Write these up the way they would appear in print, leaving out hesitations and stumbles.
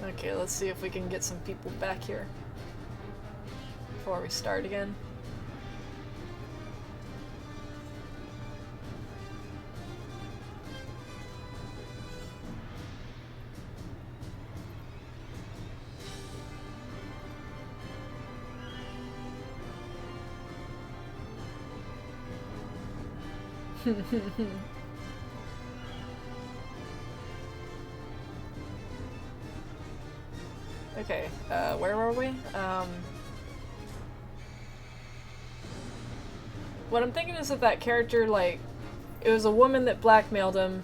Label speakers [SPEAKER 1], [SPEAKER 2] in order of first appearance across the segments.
[SPEAKER 1] Okay, let's see if we can get some people back here before we start again. Okay, where were we? What I'm thinking is that character, like, it was a woman that blackmailed him.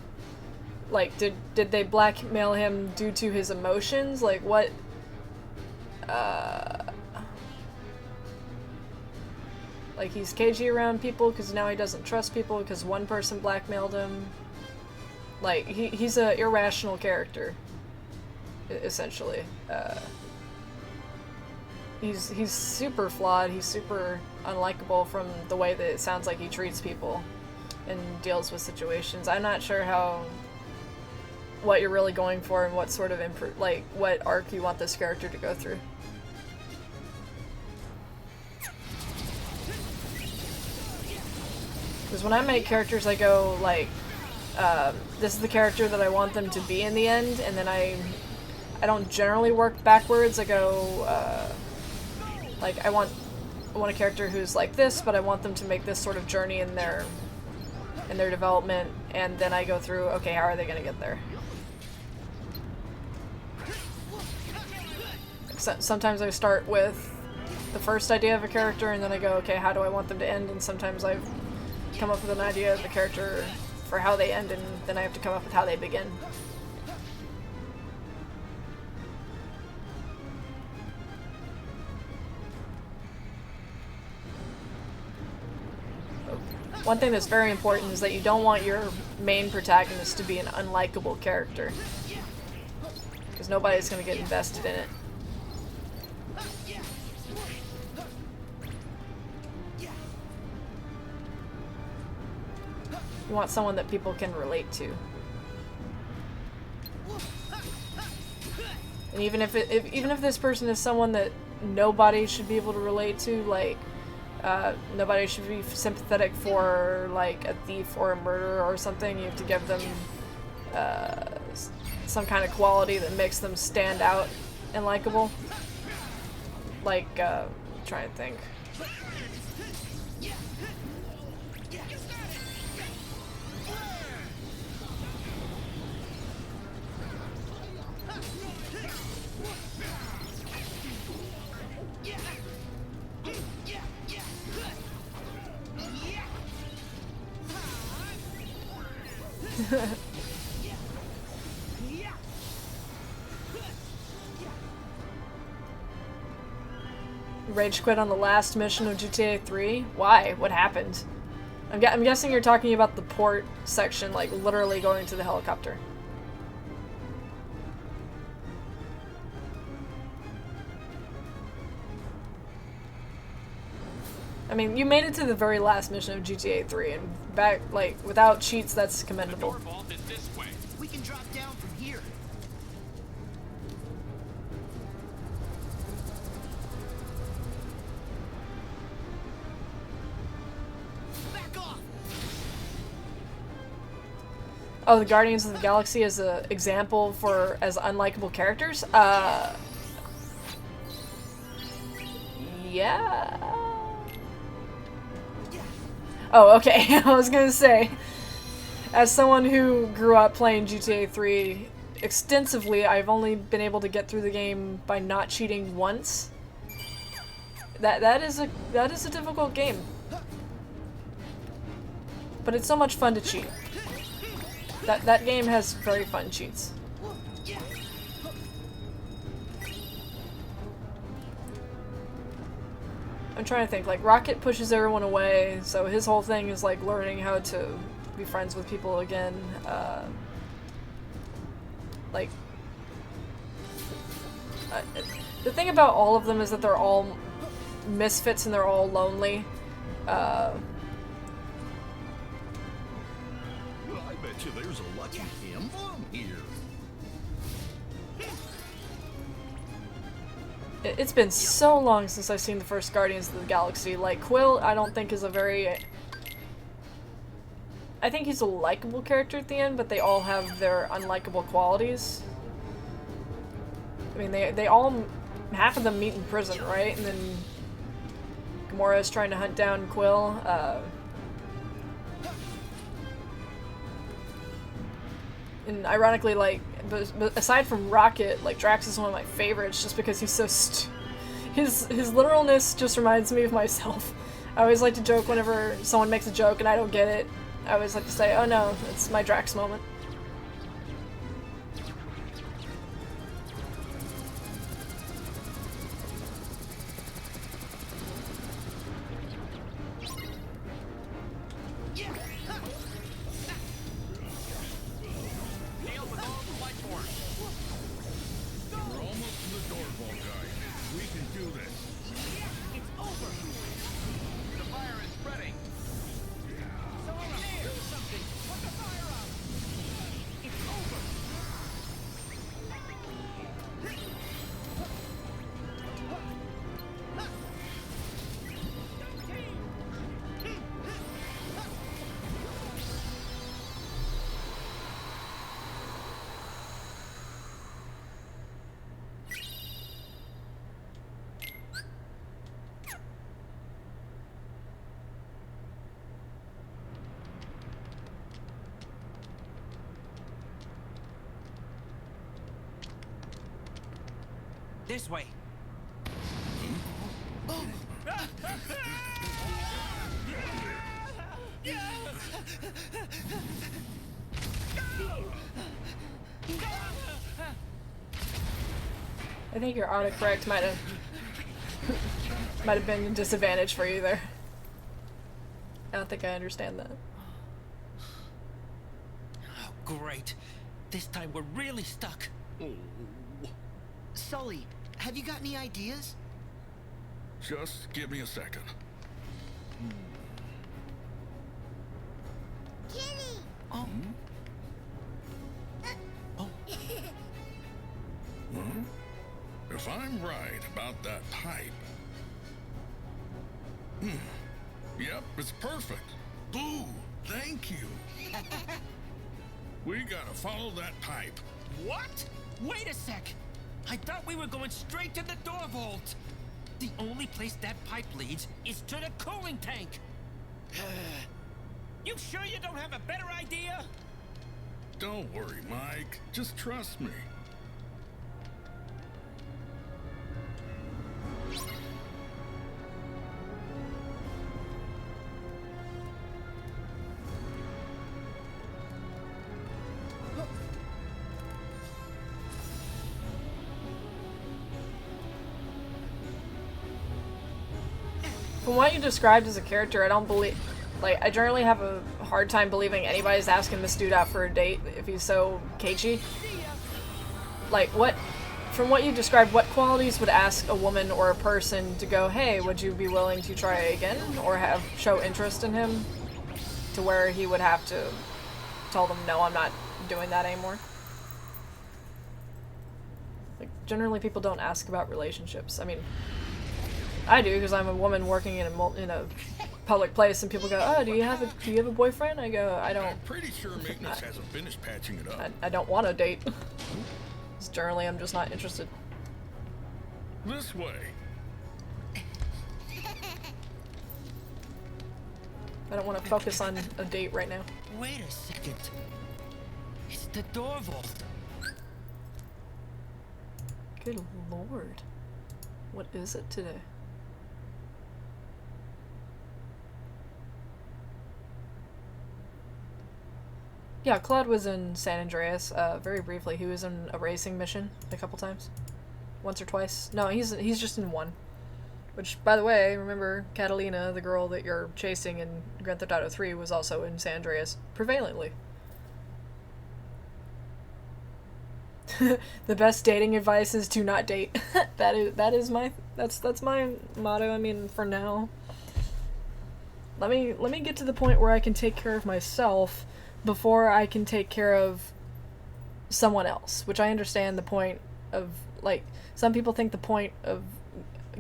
[SPEAKER 1] Like, did they blackmail him due to his emotions? Like, what, like, he's cagey around people because now he doesn't trust people because one person blackmailed him. Like, he's a irrational character, essentially. He's super flawed, he's super unlikable from the way that it sounds like he treats people and deals with situations. I'm not sure what you're really going for and what sort of like, what arc you want this character to go through. Because when I make characters, I go, like, this is the character that I want them to be in the end, and then I don't generally work backwards. I go, like, I want a character who's like this, but I want them to make this sort of journey in their development, and then I go through, okay, how are they gonna get there? Sometimes I start with the first idea of a character, and then I go, okay, how do I want them to end? And sometimes I've come up with an idea of the character for how they end, and then I have to come up with how they begin. One thing that's very important is that you don't want your main protagonist to be an unlikable character, because nobody's going to get invested in it. You want someone that people can relate to. And even if this person is someone that nobody should be able to relate to, like, nobody should be sympathetic for, like, a thief or a murderer or something, you have to give them some kind of quality that makes them stand out and likable. Like, I'm trying to think. Rage quit on the last mission of GTA 3? Why? What happened? I'm guessing you're talking about the port section, like literally going to the helicopter. I mean, you made it to the very last mission of GTA 3, and back, like, without cheats, that's commendable.
[SPEAKER 2] We can drop down from here. Back off.
[SPEAKER 1] Oh, the Guardians of the Galaxy as an example as unlikable characters? Yeah. Oh, okay. I was gonna say, as someone who grew up playing GTA 3 extensively, I've only been able to get through the game by not cheating once. That is a difficult game. But it's so much fun to cheat. That game has very fun cheats. I'm trying to think, like, Rocket pushes everyone away, so his whole thing is, like, learning how to be friends with people again. The thing about all of them is that they're all misfits and they're all lonely.
[SPEAKER 2] Well, I bet you there's a lucky emblem here.
[SPEAKER 1] It's been so long since I've seen the first Guardians of the Galaxy. Like, Quill, I don't think is a very... I think he's a likable character at the end, but they all have their unlikable qualities. I mean, they all... half of them meet in prison, right? And then Gamora is trying to hunt down Quill. And ironically, like, but aside from Rocket, like, Drax is one of my favorites just because he's so his literalness just reminds me of myself. I always like to joke whenever someone makes a joke and I don't get it. I always like to say, oh no, it's my Drax moment.
[SPEAKER 2] This way.
[SPEAKER 1] I think your autocorrect might have been a disadvantage for you there. I don't think I understand that.
[SPEAKER 2] Oh, great. This time we're really stuck. Sully, have you got any ideas?
[SPEAKER 3] Just give me a second.
[SPEAKER 4] Kitty!
[SPEAKER 2] Oh. Oh.
[SPEAKER 3] Huh? If I'm right about that pipe... Yep, it's perfect. Boo! Thank you. We gotta follow that pipe.
[SPEAKER 2] What? Wait a sec. I thought we were going straight to the door vault. The only place that pipe leads is to the cooling tank. You sure you don't have a better idea?
[SPEAKER 3] Don't worry, Mike. Just trust me.
[SPEAKER 1] From what you described as a character, I don't believe... Like, I generally have a hard time believing anybody's asking this dude out for a date if he's so cagey. Like, what... From what you described, what qualities would ask a woman or a person to go, hey, would you be willing to try again? Or show interest in him? To where he would have to tell them, no, I'm not doing that anymore. Like, generally people don't ask about relationships. I mean... I do, because I'm a woman working in a public place, and people go, "Oh, do you have a boyfriend?" I go, "I don't."
[SPEAKER 3] I'm pretty sure maintenance hasn't finished patching it up.
[SPEAKER 1] I don't want a date. Because generally, I'm just not interested.
[SPEAKER 3] This way.
[SPEAKER 1] I don't want to focus on a date right now.
[SPEAKER 2] Wait a second. It's the door vault.
[SPEAKER 1] Good lord. What is it today? Yeah, Claude was in San Andreas, very briefly. He was in a racing mission a couple times. Once or twice. No, he's just in one. Which, by the way, remember, Catalina, the girl that you're chasing in Grand Theft Auto 3, was also in San Andreas, prevalently. The best dating advice is to not date. that's my motto. I mean, for now. Let me get to the point where I can take care of myself before I can take care of someone else, which I understand the point of, like, some people think the point of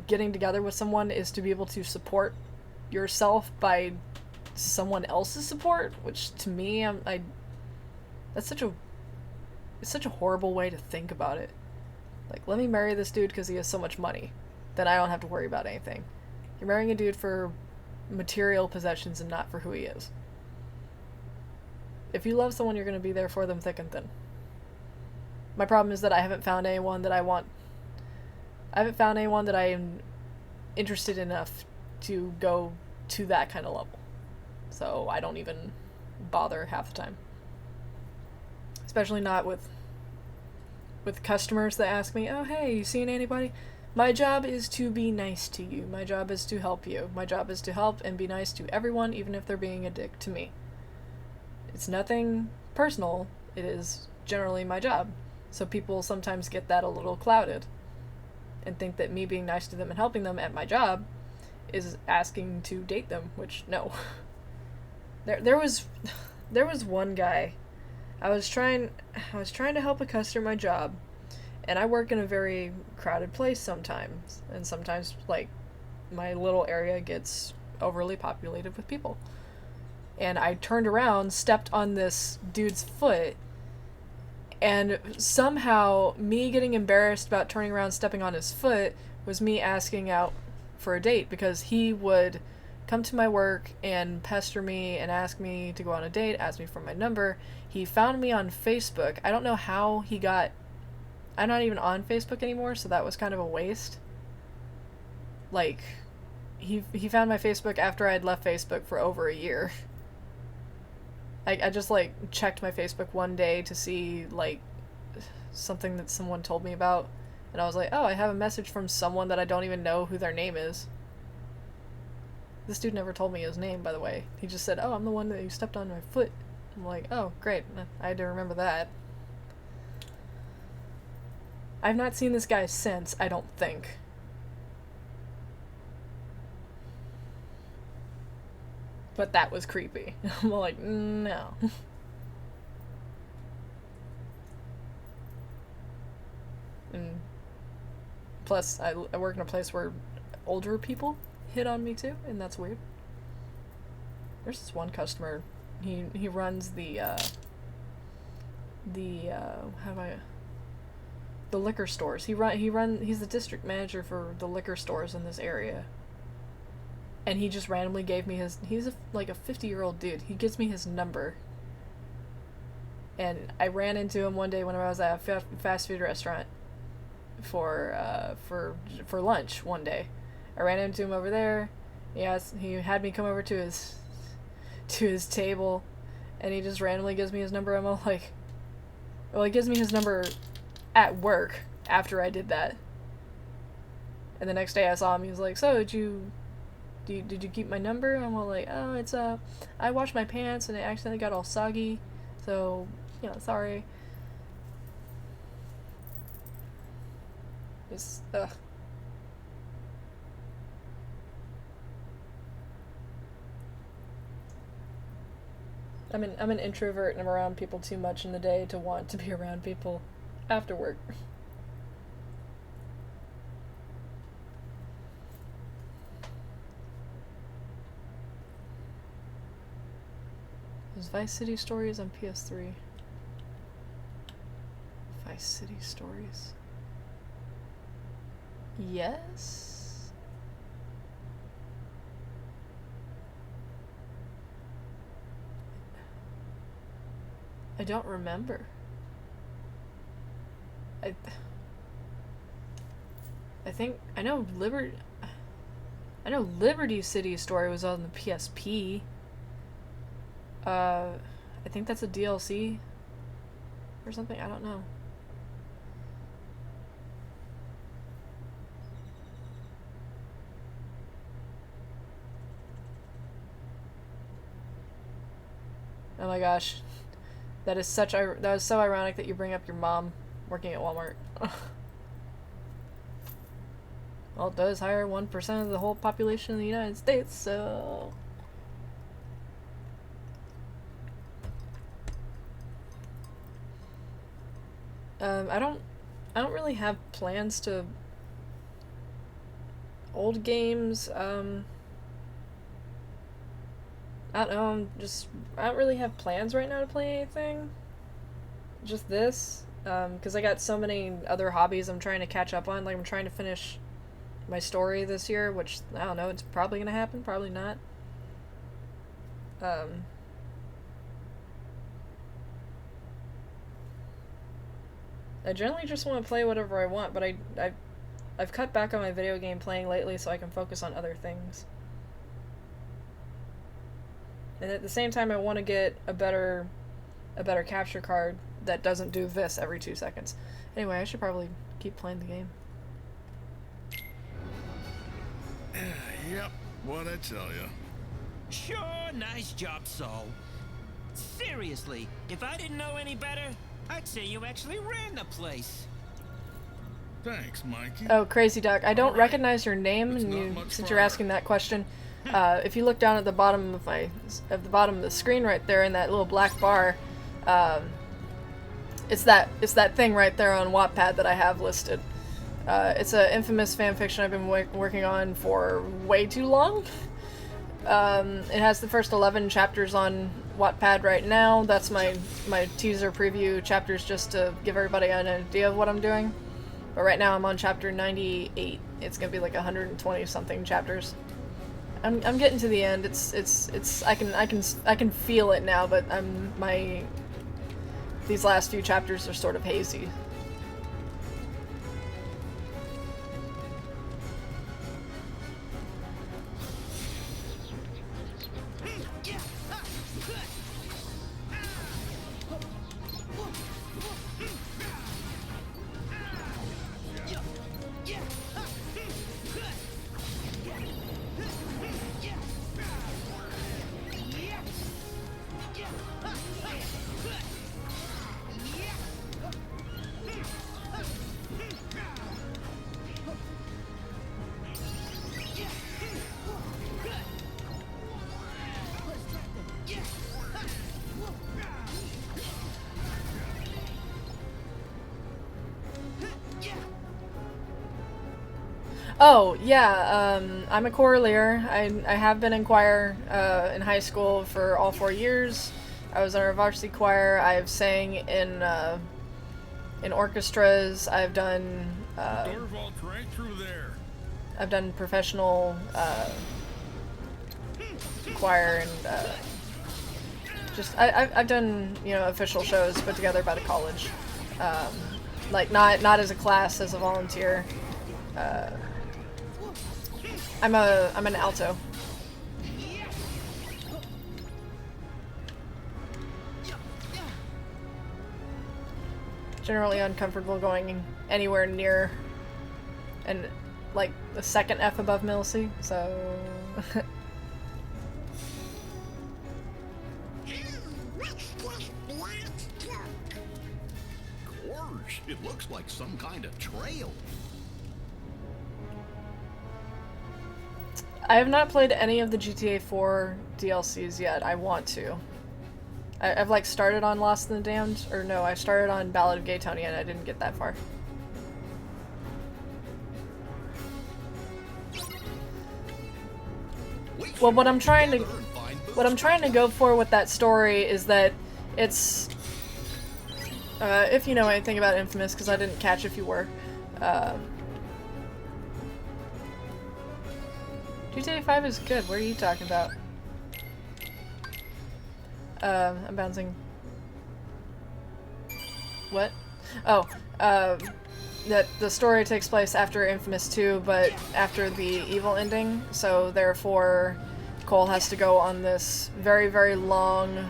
[SPEAKER 1] getting together with someone is to be able to support yourself by someone else's support, which to me, that's such a horrible way to think about it. Like, let me marry this dude because he has so much money, then I don't have to worry about anything. You're marrying a dude for material possessions and not for who he is. If you love someone, you're going to be there for them thick and thin. My problem is that I haven't found anyone that I want. I haven't found anyone that I am interested enough to go to that kind of level. So I don't even bother half the time. Especially not with customers that ask me, oh, hey, you seen anybody? My job is to be nice to you. My job is to help you. My job is to help and be nice to everyone, even if they're being a dick to me. It's nothing personal. It is generally my job. So people sometimes get that a little clouded and think that me being nice to them and helping them at my job is asking to date them, which, no. There was one guy. I was trying to help a customer at my job, and I work in a very crowded place sometimes, and sometimes, like, my little area gets overly populated with people. And I turned around, stepped on this dude's foot, and somehow me getting embarrassed about turning around stepping on his foot was me asking out for a date, because he would come to my work and pester me and ask me to go on a date, ask me for my number. He found me on Facebook. I don't know how he got... I'm not even on Facebook anymore, so that was kind of a waste. Like, he found my Facebook after I'd left Facebook for over a year. I just, like, checked my Facebook one day to see, like, something that someone told me about, and I was like, oh, I have a message from someone that I don't even know who their name is. This dude never told me his name, by the way. He just said, oh, I'm the one that you stepped on my foot. I'm like, oh, great. I had to remember that. I've not seen this guy since, I don't think. But that was creepy. I'm like, no. And plus, I work in a place where older people hit on me too, and that's weird. There's this one customer, he runs the liquor stores. He's the district manager for the liquor stores in this area. And he just randomly gave me he's like a 50-year-old dude. He gives me his number. And I ran into him one day when I was at a fast food restaurant for lunch one day. I ran into him over there. He had me come over to his table, and he just randomly gives me his number. I'm all like, well, he gives me his number at work after I did that. And the next day I saw him, he was like, so did you keep my number? I'm all like, oh, it's I washed my pants and it accidentally got all soggy, so, sorry. Just, ugh. I'm an introvert, and I'm around people too much in the day to want to be around people after work. There's Vice City Stories on PS3. Vice City Stories. Yes? I don't remember. I think I know Liberty City Story was on the PSP. I think that's a DLC or something. I don't know. Oh my gosh. That was so ironic that you bring up your mom working at Walmart. Well, it does hire 1% of the whole population of the United States, so... I I don't really have plans to old games. I don't know. I don't really have plans right now to play anything. Just this, because I got so many other hobbies I'm trying to catch up on. Like I'm trying to finish my story this year, which I don't know. It's probably gonna happen. Probably not. I generally just want to play whatever I want, but I've cut back on my video game playing lately so I can focus on other things. And at the same time, I want to get a better capture card that doesn't do this every 2 seconds. Anyway, I should probably keep playing the game.
[SPEAKER 3] Yep, what'd I tell you?
[SPEAKER 2] Sure, nice job, Saul. Seriously, if I didn't know any better, I'd say you actually ran the place.
[SPEAKER 3] Thanks, Mikey.
[SPEAKER 1] Oh, Crazy Duck, I don't
[SPEAKER 3] Alright.
[SPEAKER 1] recognize your name,
[SPEAKER 3] It's
[SPEAKER 1] and
[SPEAKER 3] not much
[SPEAKER 1] since you're
[SPEAKER 3] farther.
[SPEAKER 1] asking that question, if you look down at the bottom of the bottom of the screen right there in that little black bar, it's that thing right there on Wattpad that I have listed. It's an infamous fanfiction I've been working on for way too long. It has the first 11 chapters on Wattpad right now. That's my teaser preview chapters just to give everybody an idea of what I'm doing. But right now I'm on chapter 98. It's gonna be like 120 something chapters. I'm getting to the end. It's I can feel it now, but these last few chapters are sort of hazy. Oh, yeah, I'm a choir. I have been in choir in high school for all 4 years. I was in our varsity choir. I've sang in orchestras. I've done
[SPEAKER 3] Door vault's right through there.
[SPEAKER 1] I've done professional choir and I've done, you know, official shows put together by the college. Like not as a class, as a volunteer. I'm an alto. Generally uncomfortable going anywhere near and like the second F above middle C, so
[SPEAKER 4] Gosh, it looks like some kind of trail.
[SPEAKER 1] I have not played any of the GTA 4 DLCs yet. I want to. I've like started on Lost and the Damned, or no, I started on Ballad of Gay Tony and I didn't get that far. Well, what I'm trying to go for with that story is that it's if you know anything about Infamous, because I didn't catch if you were. GTA 5 is good. What are you talking about? I'm bouncing. What? Oh, that the story takes place after Infamous 2, but after the evil ending, so therefore Cole has to go on this very, very long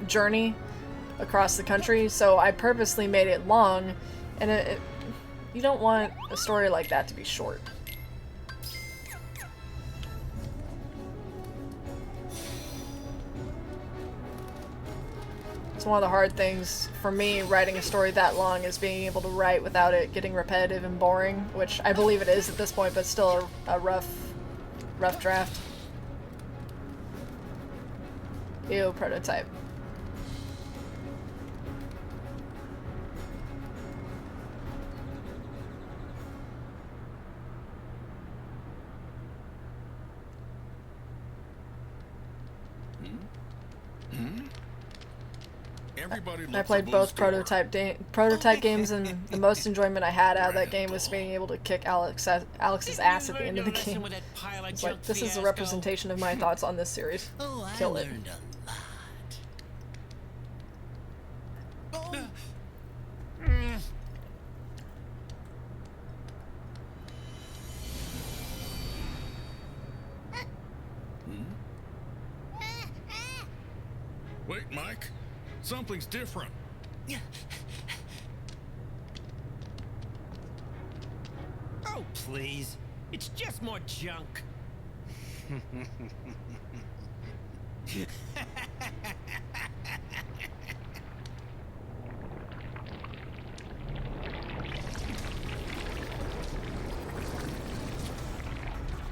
[SPEAKER 1] journey across the country, so I purposely made it long, and you don't want a story like that to be short. It's one of the hard things for me writing a story that long is being able to write without it getting repetitive and boring, which I believe it is at this point, but still a rough draft. Ew, prototype.
[SPEAKER 3] Everybody
[SPEAKER 1] I
[SPEAKER 3] loves
[SPEAKER 1] played
[SPEAKER 3] a blue
[SPEAKER 1] both
[SPEAKER 3] store.
[SPEAKER 1] prototype games, and the most enjoyment I had out of that game was being able to kick Alex's ass at the end of the game. It's like, this is a representation of my thoughts on this series.
[SPEAKER 2] Oh, I
[SPEAKER 1] Kill it.
[SPEAKER 2] learned a lot.
[SPEAKER 3] Wait, Mike. Something's different.
[SPEAKER 2] Oh, please. It's just more junk.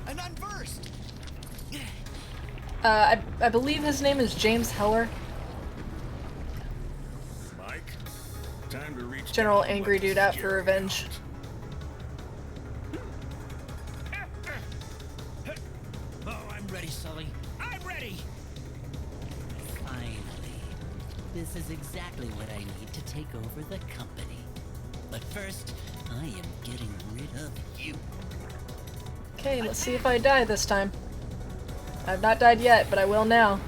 [SPEAKER 5] An Unversed!
[SPEAKER 1] I believe his name is James Heller.
[SPEAKER 3] Mike, time to reach
[SPEAKER 1] General
[SPEAKER 3] down and
[SPEAKER 1] angry
[SPEAKER 3] let the
[SPEAKER 1] dude out for
[SPEAKER 3] scary
[SPEAKER 1] revenge.
[SPEAKER 2] Oh, I'm ready, Sully. I'm ready!
[SPEAKER 6] Finally. This is exactly what I need to take over the company. But first, I am getting rid of you.
[SPEAKER 1] Okay, let's see if I die this time. I've not died yet, but I will now.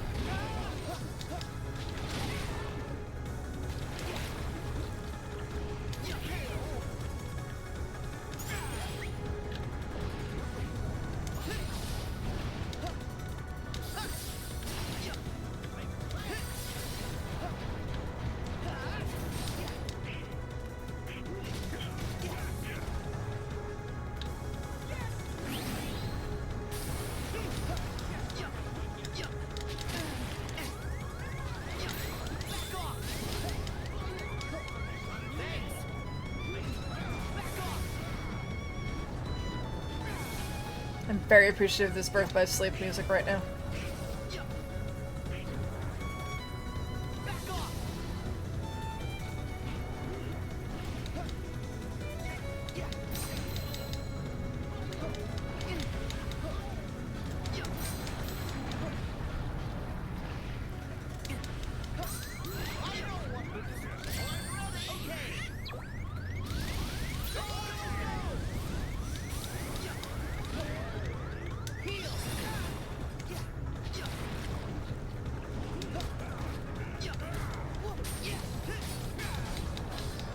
[SPEAKER 1] I'm very appreciative of this Birth by Sleep music right now.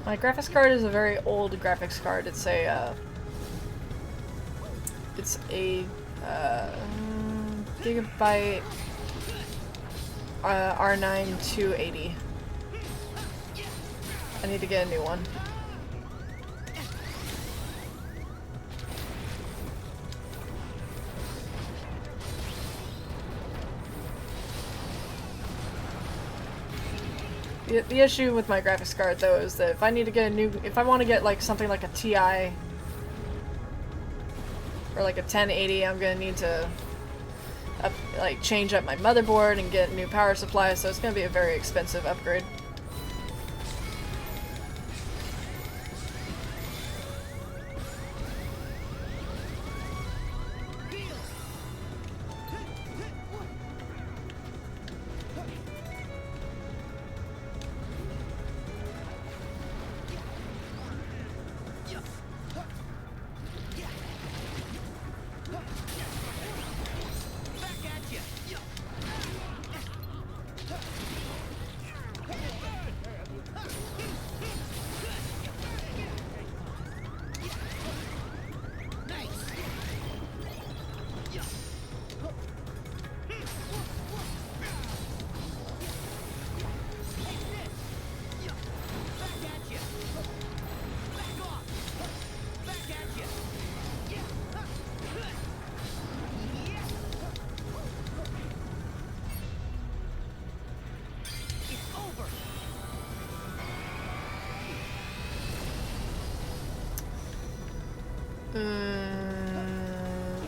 [SPEAKER 1] My graphics card is a very old graphics card. It's a Gigabyte R9 280. I need to get a new one. The issue with my graphics card, though, is that if I need to get a new, if I want to get like something like a TI or like a 1080, I'm gonna need to change up my motherboard and get a new power supply. So it's gonna be a very expensive upgrade.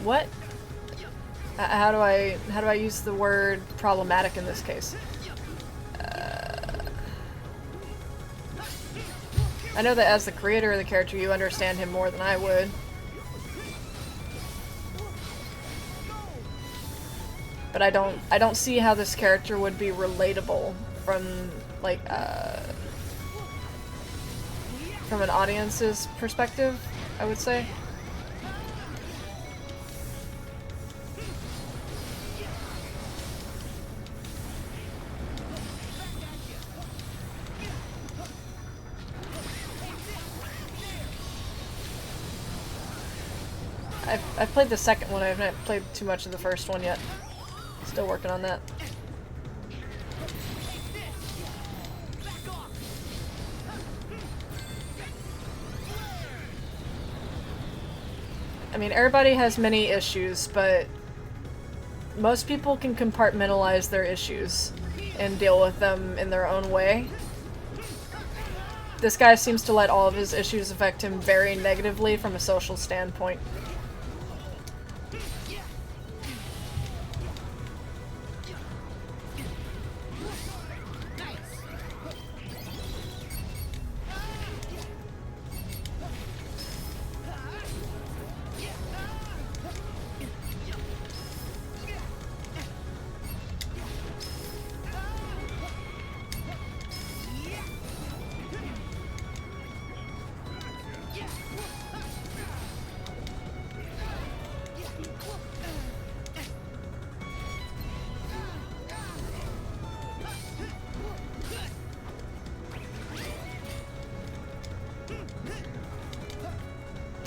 [SPEAKER 1] What? How do I use the word problematic in this case? I know that as the creator of the character, you understand him more than I would. But I don't see how this character would be relatable from like, from an audience's perspective, I would say. I've played the second one. I haven't played too much of the first one yet. Still working on that. I mean, everybody has many issues, but most people can compartmentalize their issues and deal with them in their own way. This guy seems to let all of his issues affect him very negatively from a social standpoint.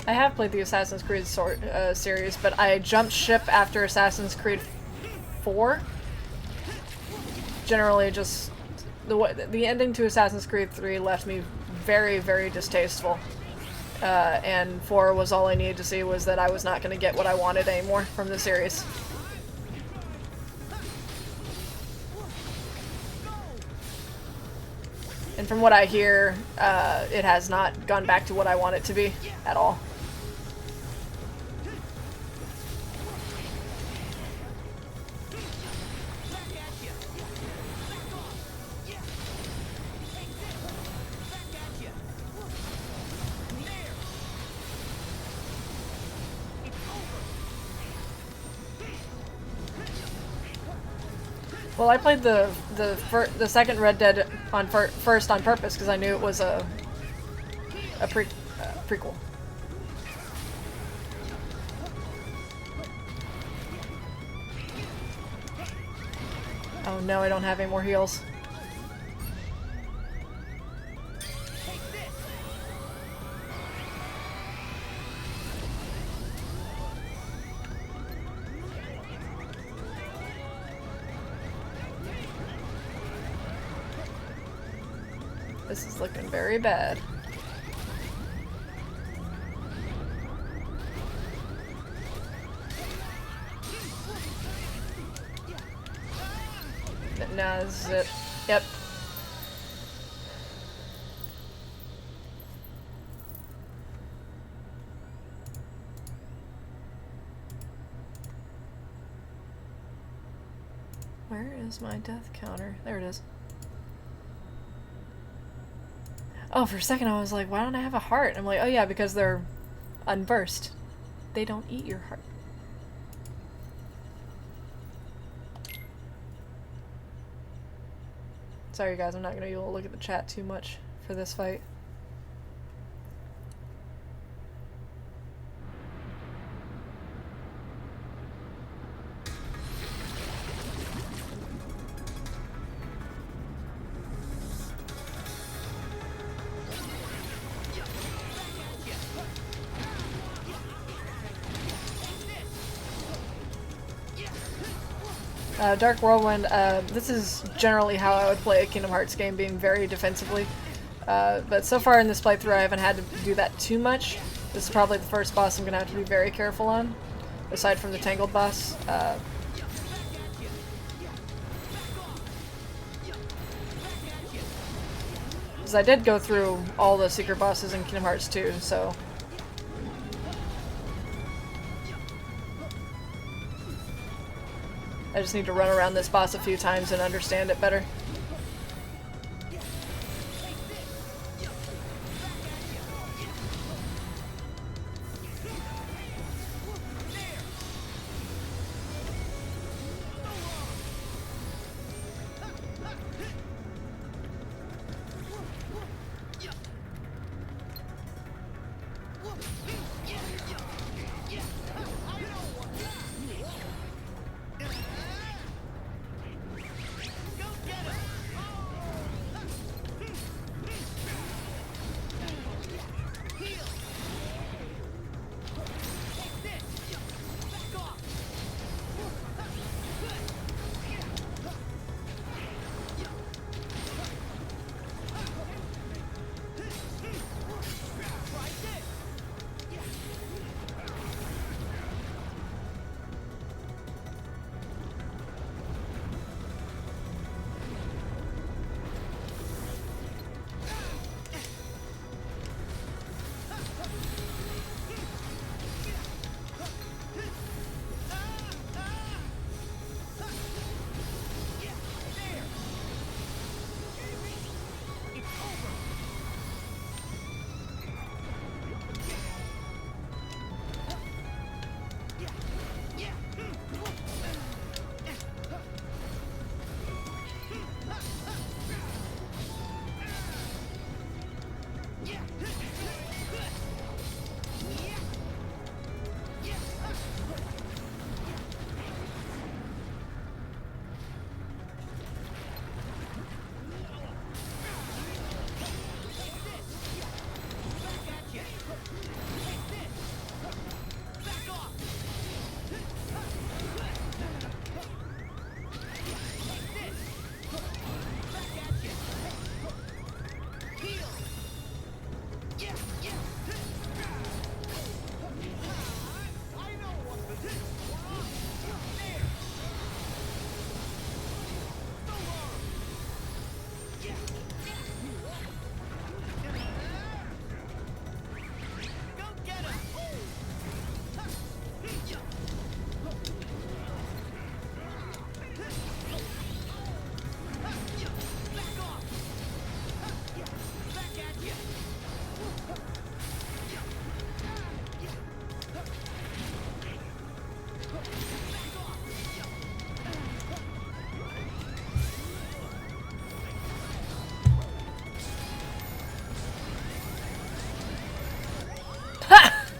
[SPEAKER 1] I have played the Assassin's Creed series, but I jumped ship after Assassin's Creed 4. Generally, just the ending to Assassin's Creed 3 left me very, very distasteful. And 4 was all I needed to see was that I was not going to get what I wanted anymore from the series. And from what I hear, it has not gone back to what I want it to be at all. Well, I played the second Red Dead on first on purpose because I knew it was a prequel. Oh no, I don't have any more heals. This is looking very bad. Now this is it. Yep. Where is my death counter? There it is. Oh, for a second I was like, why don't I have a heart? I'm like, oh yeah, because they're unversed. They don't eat your heart. Sorry guys, I'm not going to be able to look at the chat too much for this fight. Dark Whirlwind, this is generally how I would play a Kingdom Hearts game, being very defensively. But so far in this playthrough I haven't had to do that too much. This is probably the first boss I'm going to have to be very careful on, aside from the Tangled boss. Because I did go through all the secret bosses in Kingdom Hearts 2, so... I just need to run around this boss a few times and understand it better.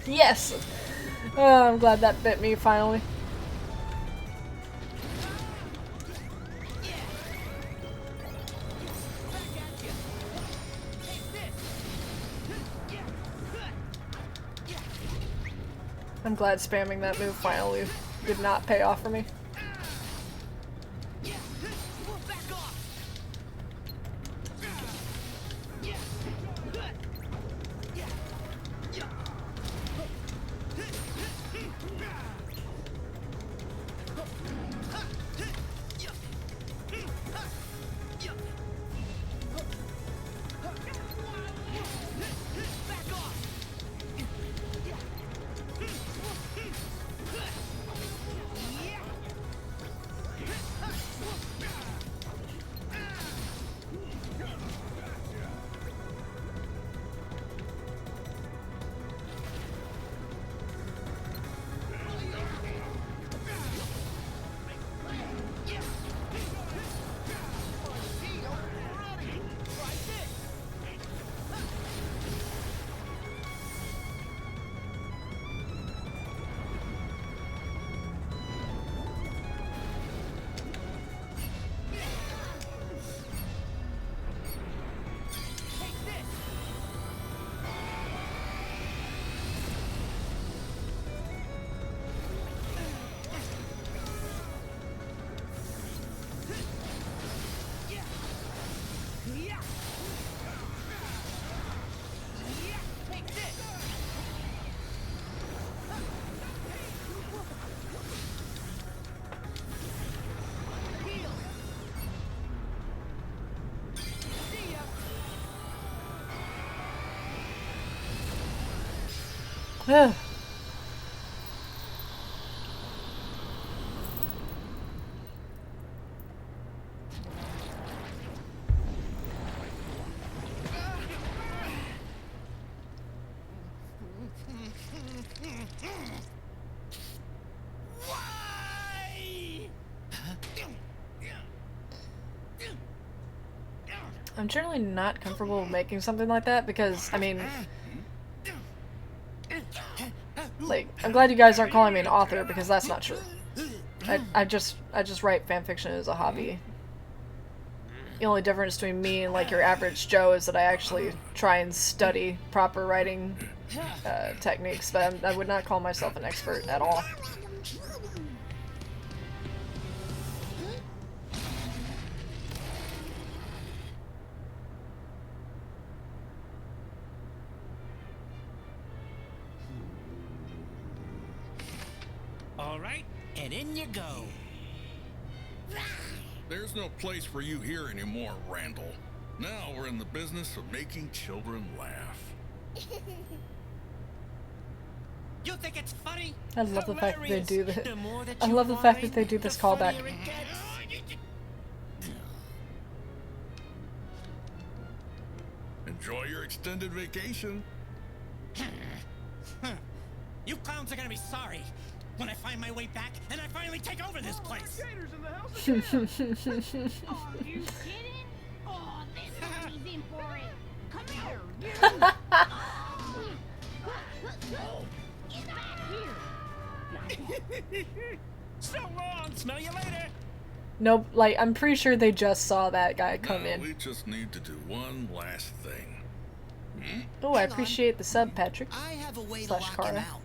[SPEAKER 1] Yes! Oh, I'm glad that bit me finally. I'm glad spamming that move finally did not pay off for me. I'm generally not comfortable making something like that because, I mean, like, I'm glad you guys aren't calling me an author because that's not true. I just write fanfiction as a hobby. The only difference between me and, like, your average Joe is that I actually try and study proper writing techniques, but I would not call myself an expert at all.
[SPEAKER 2] All right, and in you go.
[SPEAKER 3] There's no place for you here anymore, Randall. Now we're in the business of making children laugh.
[SPEAKER 2] You think it's funny?
[SPEAKER 1] I love the fact that they do that.
[SPEAKER 2] The more that
[SPEAKER 1] I
[SPEAKER 2] you
[SPEAKER 1] love the fact that
[SPEAKER 2] whine,
[SPEAKER 1] they do this
[SPEAKER 2] the
[SPEAKER 1] callback.
[SPEAKER 2] funnier it gets.
[SPEAKER 3] Enjoy your extended vacation.
[SPEAKER 2] You clowns are gonna be sorry when I find my way back and I finally take over this place.
[SPEAKER 7] Are you kidding? Oh, this one's in for it. Come here, you. Get back here.
[SPEAKER 2] So long. Smell you later.
[SPEAKER 1] Nope, like, I'm pretty sure they just saw that guy come
[SPEAKER 3] Now
[SPEAKER 1] in.
[SPEAKER 3] we just need to do one last thing.
[SPEAKER 1] Oh, I appreciate the sub, Patrick.
[SPEAKER 5] I have a way to
[SPEAKER 1] Slash
[SPEAKER 5] lock him
[SPEAKER 1] Kara.
[SPEAKER 5] out.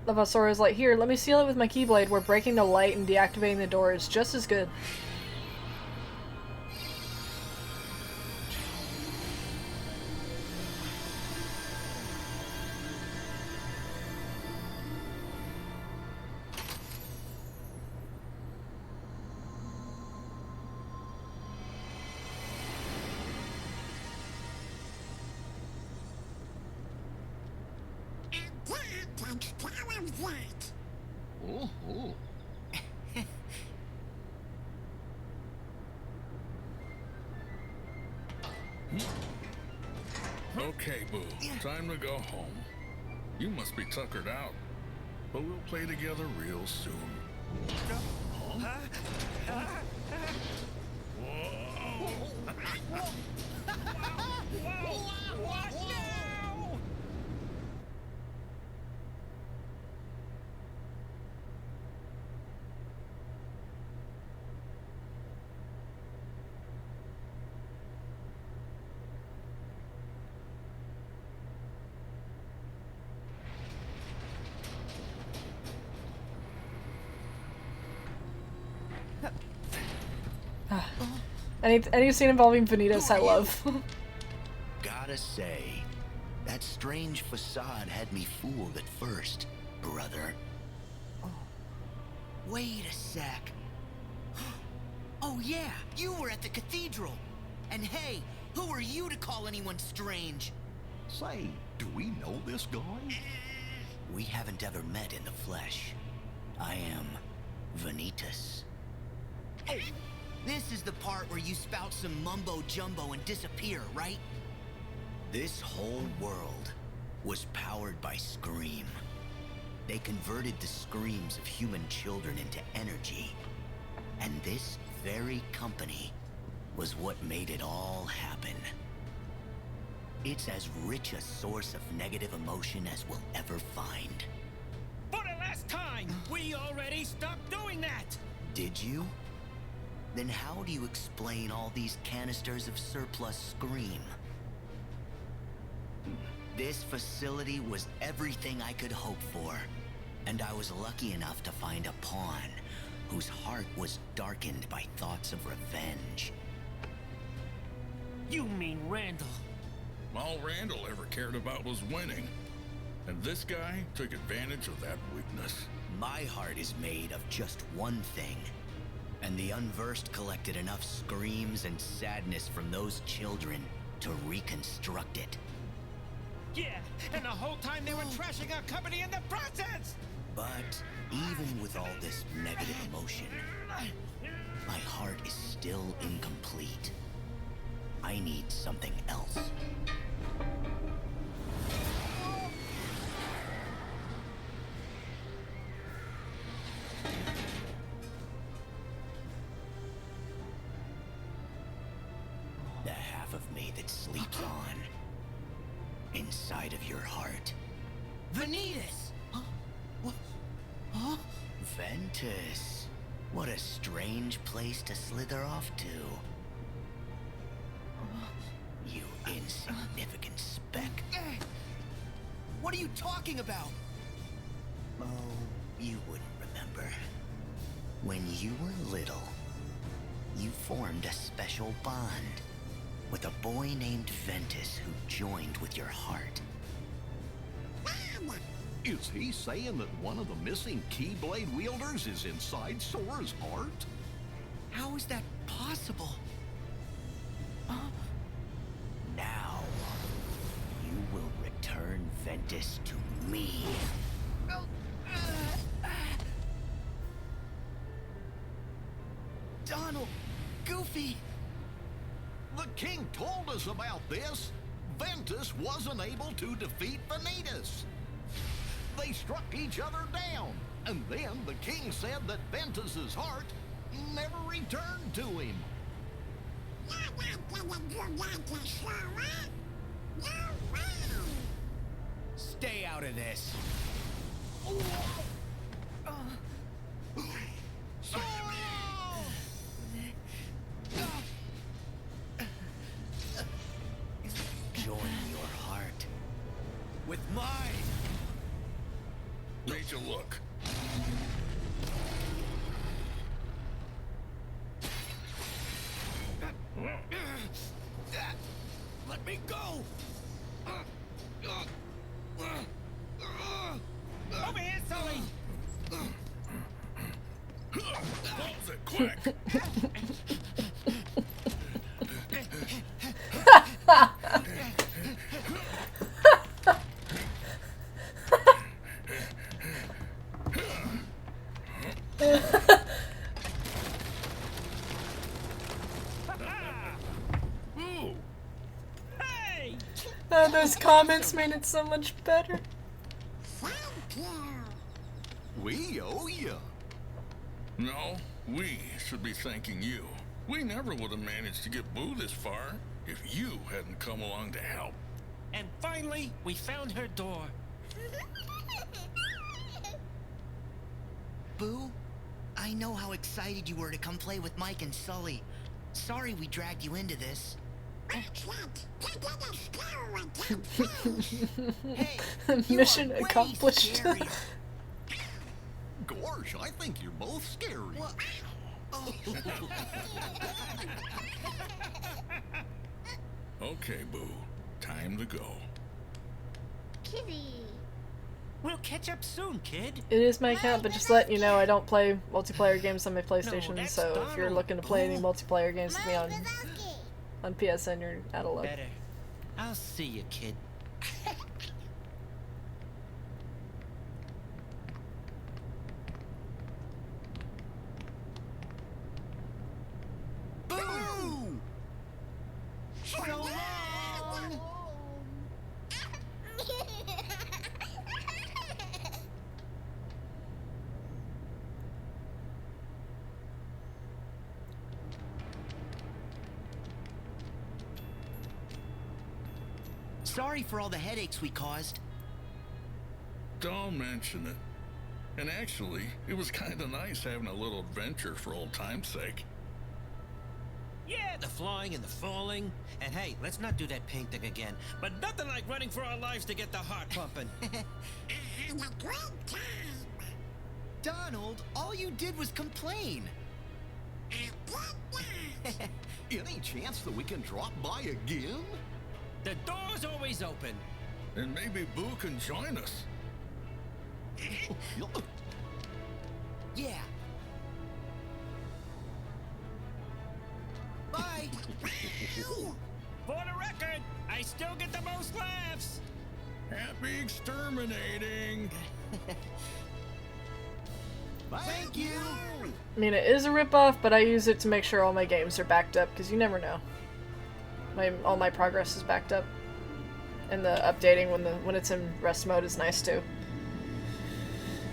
[SPEAKER 1] Lavasaurus like, here, let me seal it with my keyblade, where breaking the light and deactivating the door is just as good.
[SPEAKER 4] Oh, oh.
[SPEAKER 3] Okay, Boo. Time to go home. You must be tuckered out. But we'll play together real soon. Whoa.
[SPEAKER 2] What now?
[SPEAKER 1] Any scene involving Vanitas, I love.
[SPEAKER 5] Gotta say, that strange facade had me fooled at first, brother. Oh, wait a sec. Oh yeah, you were at the cathedral. And hey, who are you to call anyone strange?
[SPEAKER 4] Say, do we know this guy?
[SPEAKER 5] We haven't ever met in the flesh. I am Vanitas. Oh, this is the part where you spout some mumbo-jumbo and disappear, right? This whole world was powered by Scream. They converted the screams of human children into energy. And this very company was what made it all happen. It's as rich a source of negative emotion as we'll ever find.
[SPEAKER 2] For the last time, we already stopped doing that.
[SPEAKER 5] Did you? Then how do you explain all these canisters of surplus Scream? This facility was everything I could hope for, and I was lucky enough to find a pawn whose heart was darkened by thoughts of revenge.
[SPEAKER 2] You mean Randall?
[SPEAKER 3] All Randall ever cared about was winning. And this guy took advantage of that weakness.
[SPEAKER 5] My heart is made of just one thing. And the Unversed collected enough screams and sadness from those children to reconstruct it.
[SPEAKER 2] Yeah, and the whole time they were trashing our company in the process!
[SPEAKER 5] But even with all this negative emotion, my heart is still incomplete. I need something else. The half of me that sleeps on inside of your heart.
[SPEAKER 6] Vanitas!
[SPEAKER 5] Huh? Ventus. What a strange place to slither off to. You insignificant speck. What are you talking about? Oh, you wouldn't remember. When you were little, you formed a special bond with a boy named Ventus who joined with your heart.
[SPEAKER 4] Is he saying that one of the missing Keyblade wielders is inside Sora's heart?
[SPEAKER 5] How is that possible? Now, you will return Ventus to me.
[SPEAKER 6] Donald! Goofy!
[SPEAKER 4] The king told us about this. Ventus wasn't able to defeat Vanitas. They struck each other down, and then the king said that Ventus's heart never returned to him.
[SPEAKER 5] Stay out of this. Join your heart with mine.
[SPEAKER 3] Need you look.
[SPEAKER 5] Let me go.
[SPEAKER 2] Over here, Sully!
[SPEAKER 3] Close it quick. Ooh.
[SPEAKER 2] Hey!
[SPEAKER 1] Oh, those comments made it so much better.
[SPEAKER 4] We owe you.
[SPEAKER 3] No, we should be thanking you. We never would have managed to get Boo this far if you hadn't come along to help.
[SPEAKER 2] And finally, we found her door.
[SPEAKER 5] Boo, I know how excited you were to come play with Mike and Sully. Sorry we dragged you into this. Hey, you
[SPEAKER 1] Mission
[SPEAKER 5] are way
[SPEAKER 1] accomplished.
[SPEAKER 5] scarier.
[SPEAKER 4] Gosh, I think you're both scary.
[SPEAKER 5] What? Oh.
[SPEAKER 3] Okay, Boo. Time to go.
[SPEAKER 7] Kitty.
[SPEAKER 2] We'll catch up soon, kid.
[SPEAKER 1] It is my account, but just letting you know I don't play multiplayer games on my PlayStation,
[SPEAKER 2] that's
[SPEAKER 1] so if you're
[SPEAKER 2] Donald.
[SPEAKER 1] looking to play any
[SPEAKER 2] Oh.
[SPEAKER 1] multiplayer games with me
[SPEAKER 7] Mike
[SPEAKER 1] on
[SPEAKER 7] Wazowski.
[SPEAKER 1] PSN, you're out of luck.
[SPEAKER 2] Better. I'll see you, kid.
[SPEAKER 5] Boo! So long! Sorry for all the headaches we caused.
[SPEAKER 3] Don't mention it. And actually, it was kind of nice having a little adventure for old time's sake.
[SPEAKER 2] Yeah, the flying and the falling. And hey, let's not do that paint thing again. But nothing like running for our lives to get the heart pumping.
[SPEAKER 7] And a great time.
[SPEAKER 5] Donald, all you did was complain.
[SPEAKER 4] Any chance that we can drop by again?
[SPEAKER 2] The door's always open.
[SPEAKER 3] And maybe Boo can join us.
[SPEAKER 5] Yeah. Bye.
[SPEAKER 2] For the record, I still get the most laughs.
[SPEAKER 3] Happy exterminating!
[SPEAKER 5] Thank you.
[SPEAKER 1] I mean, it is a ripoff, but I use it to make sure all my games are backed up, because you never know. All my progress is backed up. And the updating when it's in rest mode is nice too.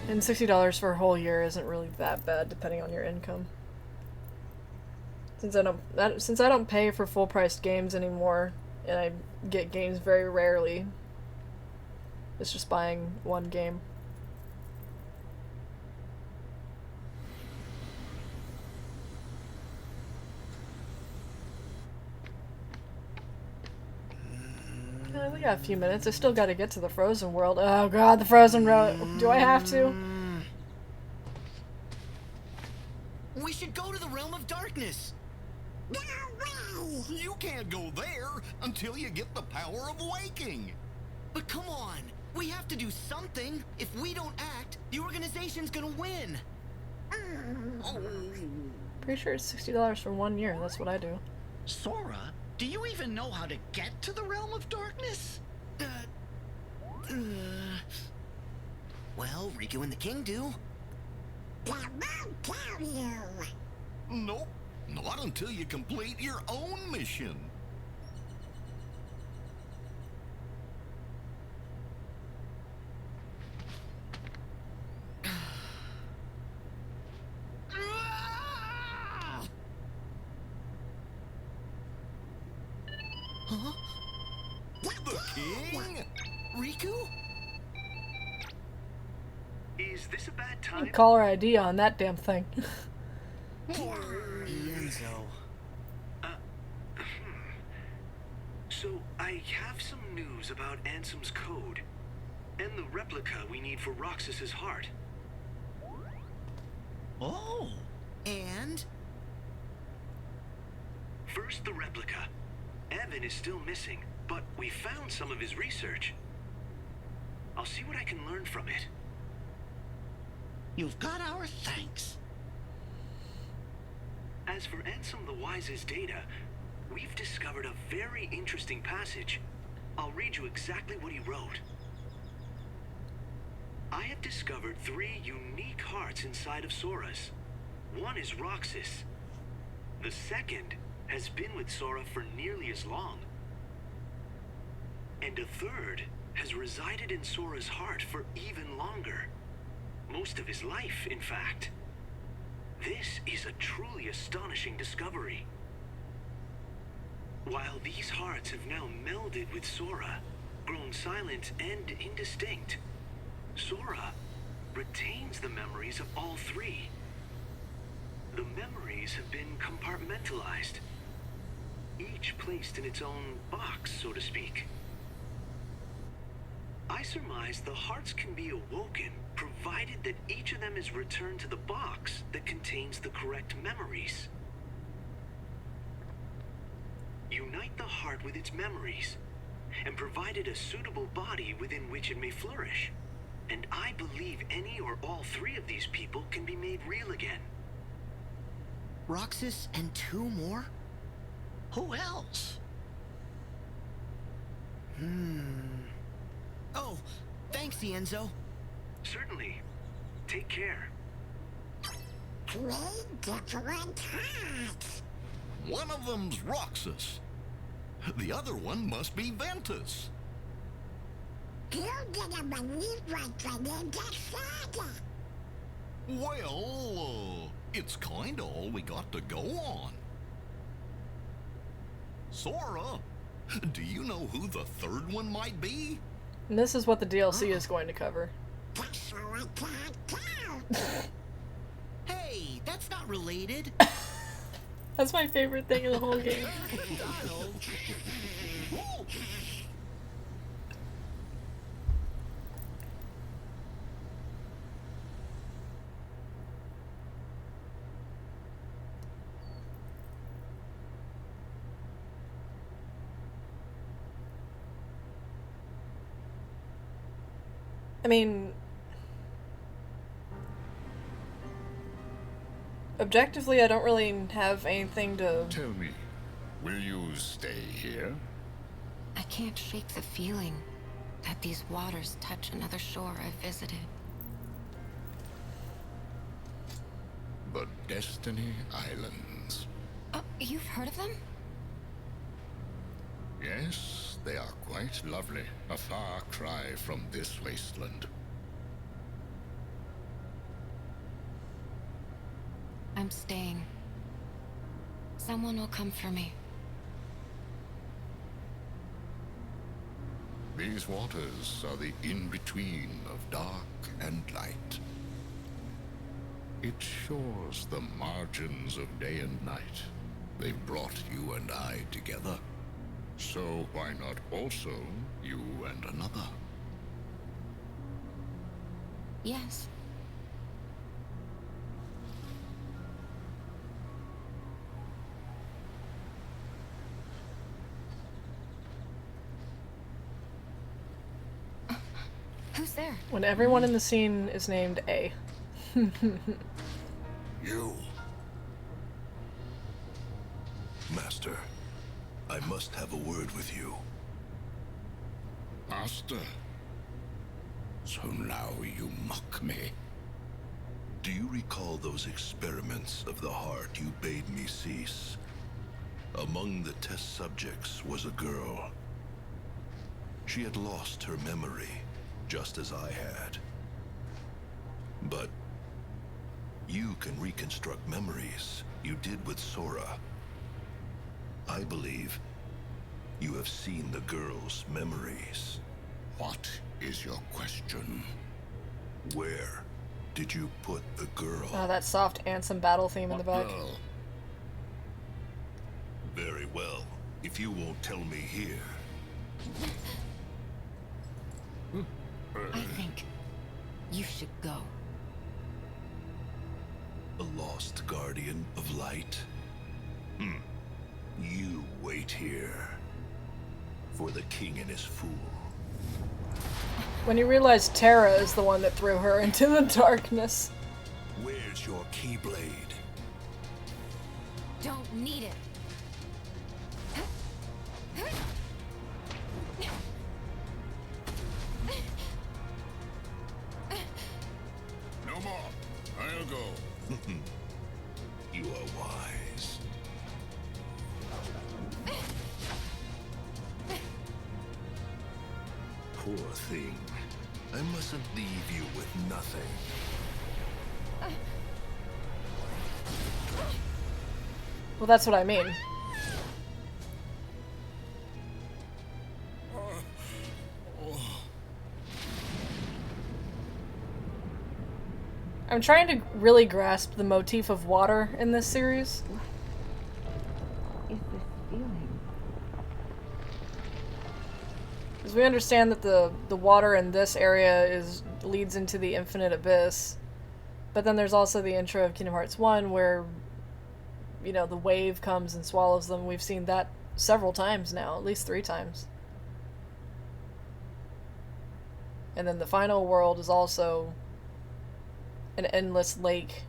[SPEAKER 1] And $60 for a whole year isn't really that bad, depending on your income. Since I don't pay for full-priced games anymore, and I get games very rarely, it's just buying one game. We got a few minutes. I still got to get to the frozen world. Oh god, the frozen world. Do I have to?
[SPEAKER 5] We should go to the realm of darkness.
[SPEAKER 7] No way.
[SPEAKER 4] You can't go there until you get the power of waking.
[SPEAKER 5] But come on, we have to do something. If we don't act, the organization's gonna win.
[SPEAKER 1] Pretty sure it's $60 for 1 year. That's what I do.
[SPEAKER 8] Sora, do you even know how to get to the realm of darkness?
[SPEAKER 5] Well, Riku and the King do.
[SPEAKER 7] That won't tell you.
[SPEAKER 4] Nope, not until you complete your own mission.
[SPEAKER 5] Huh?
[SPEAKER 4] The king?
[SPEAKER 5] Riku?
[SPEAKER 8] Is this a bad
[SPEAKER 1] You
[SPEAKER 8] time?
[SPEAKER 1] can call her ID on that damn thing.
[SPEAKER 5] Enzo.
[SPEAKER 8] So, I have some news about Ansem's code. And the replica we need for Roxas's heart.
[SPEAKER 5] Oh. And?
[SPEAKER 8] First, the replica. Evan is still missing, but we found some of his research. I'll see what I can learn from it.
[SPEAKER 9] You've got our thanks.
[SPEAKER 8] As for Ansem the Wise's data, we've discovered a very interesting passage. I'll read you exactly what he wrote. I have discovered 3 unique hearts inside of Sora's. One is Roxas. The second has been with Sora for nearly as long. And a third has resided in Sora's heart for even longer. Most of his life, in fact. This is a truly astonishing discovery. While these hearts have now melded with Sora, grown silent and indistinct, Sora retains the memories of all three. The memories have been compartmentalized, each placed in its own box, so to speak. I surmise the hearts can be awoken, provided that each of them is returned to the box that contains the correct memories. Unite the heart with its memories, and provide it a suitable body within which it may flourish. And I believe any or all three of these people can be made real again.
[SPEAKER 5] Roxas and 2 more?
[SPEAKER 4] Who else?
[SPEAKER 5] Oh, thanks, Enzo.
[SPEAKER 8] Certainly. Take care.
[SPEAKER 7] 3 different hearts.
[SPEAKER 4] One of them's Roxas. The other one must be Ventus.
[SPEAKER 7] Who didn't believe what went into Saga?
[SPEAKER 4] Well, it's kinda all we got to go on. Sora, do you know who the third one might be?
[SPEAKER 1] And this is what the DLC is going to cover.
[SPEAKER 7] That's how I can't tell.
[SPEAKER 5] Hey, that's not related.
[SPEAKER 1] That's my favorite thing in the whole game.
[SPEAKER 5] Donald.
[SPEAKER 1] I mean, objectively, I don't really have anything to...
[SPEAKER 9] Tell me, will you stay here?
[SPEAKER 10] I can't shake the feeling that these waters touch another shore I've visited.
[SPEAKER 9] The Destiny Islands.
[SPEAKER 10] You've heard of them?
[SPEAKER 9] Yes, they are quite lovely. A far cry from this wasteland.
[SPEAKER 10] I'm staying. Someone will come for me.
[SPEAKER 9] These waters are the in-between of dark and light. It shores the margins of day and night. They brought you and I together. So why not also you and another?
[SPEAKER 10] Yes. Who's there?
[SPEAKER 1] When everyone in the scene is named A.
[SPEAKER 9] You.
[SPEAKER 11] Master, I must have a word with you.
[SPEAKER 9] Master. So now you mock me.
[SPEAKER 11] Do you recall those experiments of the heart you bade me cease? Among the test subjects was a girl. She had lost her memory, just as I had. But you can reconstruct memories. You did with Sora. I believe you have seen the girl's memories.
[SPEAKER 9] What is your question?
[SPEAKER 11] Where did you put the girl?
[SPEAKER 1] Oh, that soft Ansem battle theme in the back.
[SPEAKER 9] Girl?
[SPEAKER 11] Very well. If you won't tell me here.
[SPEAKER 10] I think you should go.
[SPEAKER 11] A lost guardian of light? You wait here. For the king and his fool.
[SPEAKER 1] When you realize Terra is the one that threw her into the darkness.
[SPEAKER 11] Where's your keyblade?
[SPEAKER 10] Don't need it.
[SPEAKER 9] No more. I'll go.
[SPEAKER 11] You are wise. Poor thing. I mustn't leave you with nothing.
[SPEAKER 1] Well, that's what I mean. I'm trying to really grasp the motif of water in this series.
[SPEAKER 12] Is this feeling?
[SPEAKER 1] Because we understand that the water in this area leads into the infinite abyss. But then there's also the intro of Kingdom Hearts 1 where, you know, the wave comes and swallows them. We've seen that several times now, at least 3 times. And then the final world is also an endless lake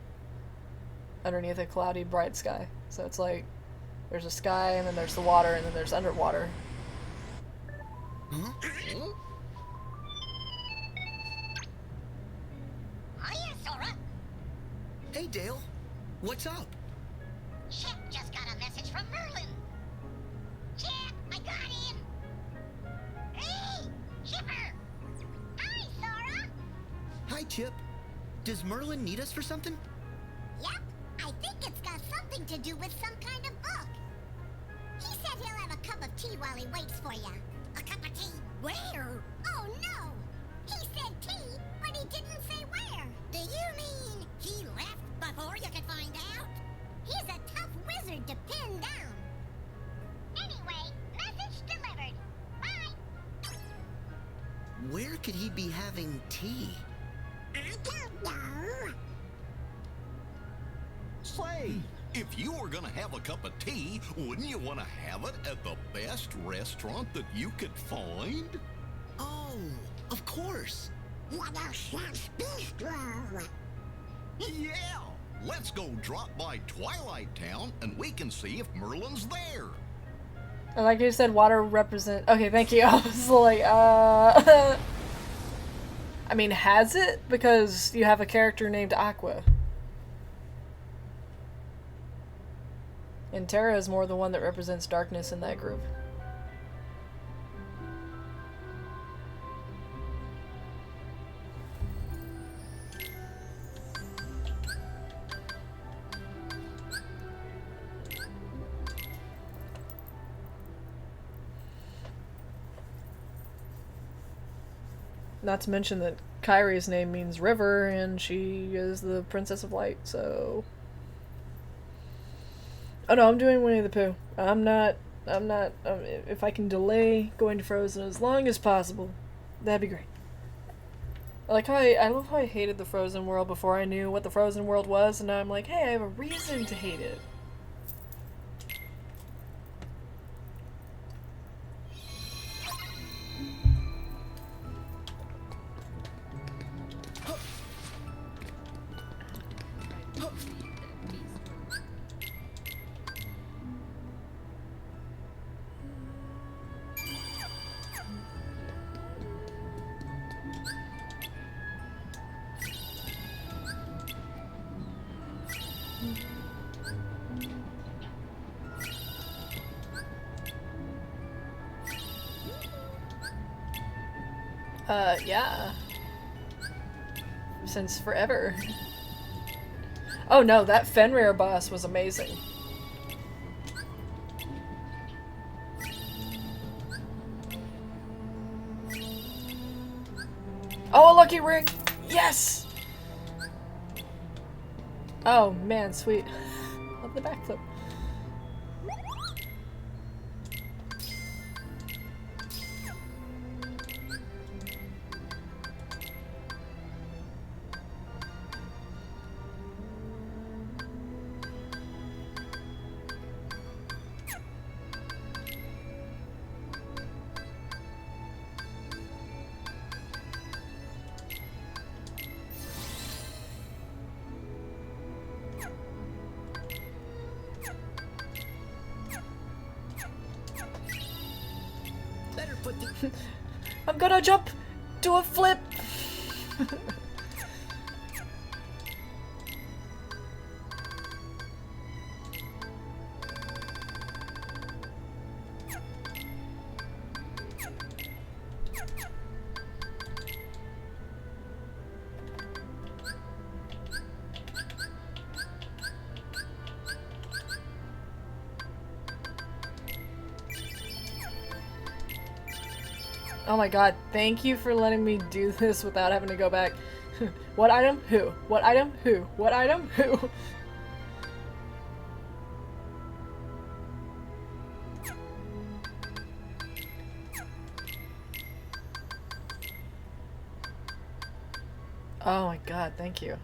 [SPEAKER 1] underneath a cloudy, bright sky. So it's like, there's a sky, and then there's the water, and then there's underwater.
[SPEAKER 5] Huh?
[SPEAKER 7] Hiya, Sora.
[SPEAKER 5] Hey, Dale. What's up?
[SPEAKER 7] Chip just got a message from Merlin. Chip, I got him. Hey, Chipper. Hi, Sora.
[SPEAKER 5] Hi, Chip. Does Merlin need us for something?
[SPEAKER 7] Yep, I think it's got something to do with some kind of book. He said he'll have a cup of tea while he waits for you. A cup of tea where? Oh no! He said tea, but he didn't say where. Do you mean he left before you could find out? He's a tough wizard to pin down. Anyway, message delivered. Bye.
[SPEAKER 5] Where could he be having tea?
[SPEAKER 7] I don't know.
[SPEAKER 4] Say, if you were gonna have a cup of tea, wouldn't you want to have it at the best restaurant that you could find?
[SPEAKER 5] Oh, of course.
[SPEAKER 7] What a chef's bistro.
[SPEAKER 4] Yeah! Let's go drop by Twilight Town and we can see if Merlin's there.
[SPEAKER 1] And like you said, water represent... Okay, thank you. I was like, I mean, has it? Because you have a character named Aqua. And Terra is more the one that represents darkness in that group. Not to mention that Kyrie's name means river, and she is the Princess of Light, so... Oh no, I'm doing Winnie the Pooh. I'm not, if I can delay going to Frozen as long as possible, that'd be great. I love how I hated the Frozen world before I knew what the Frozen world was, and now I'm like, hey, I have a reason to hate it. Yeah. Since forever. Oh no, that Fenrir boss was amazing. Oh, a lucky ring! Yes! Oh man, sweet. Love the backflip. I'm gonna jump! Do a flip! Oh my god, thank you for letting me do this without having to go back. What item? Who? What item? Who? What item? Who? Oh my god, thank you.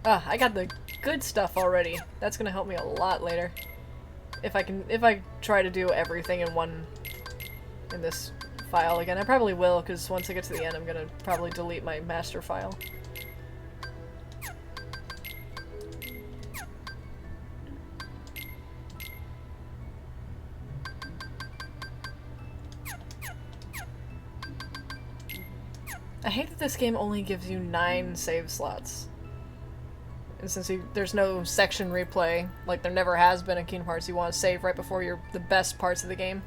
[SPEAKER 1] Ah, I got the good stuff already. That's gonna help me a lot later. If I try to do everything in this file again. I probably will, because once I get to the end, I'm gonna probably delete my master file. I hate that this game only gives you 9 save slots. And since there's no section replay, like there never has been in Kingdom Hearts, you want to save right before the best parts of the game.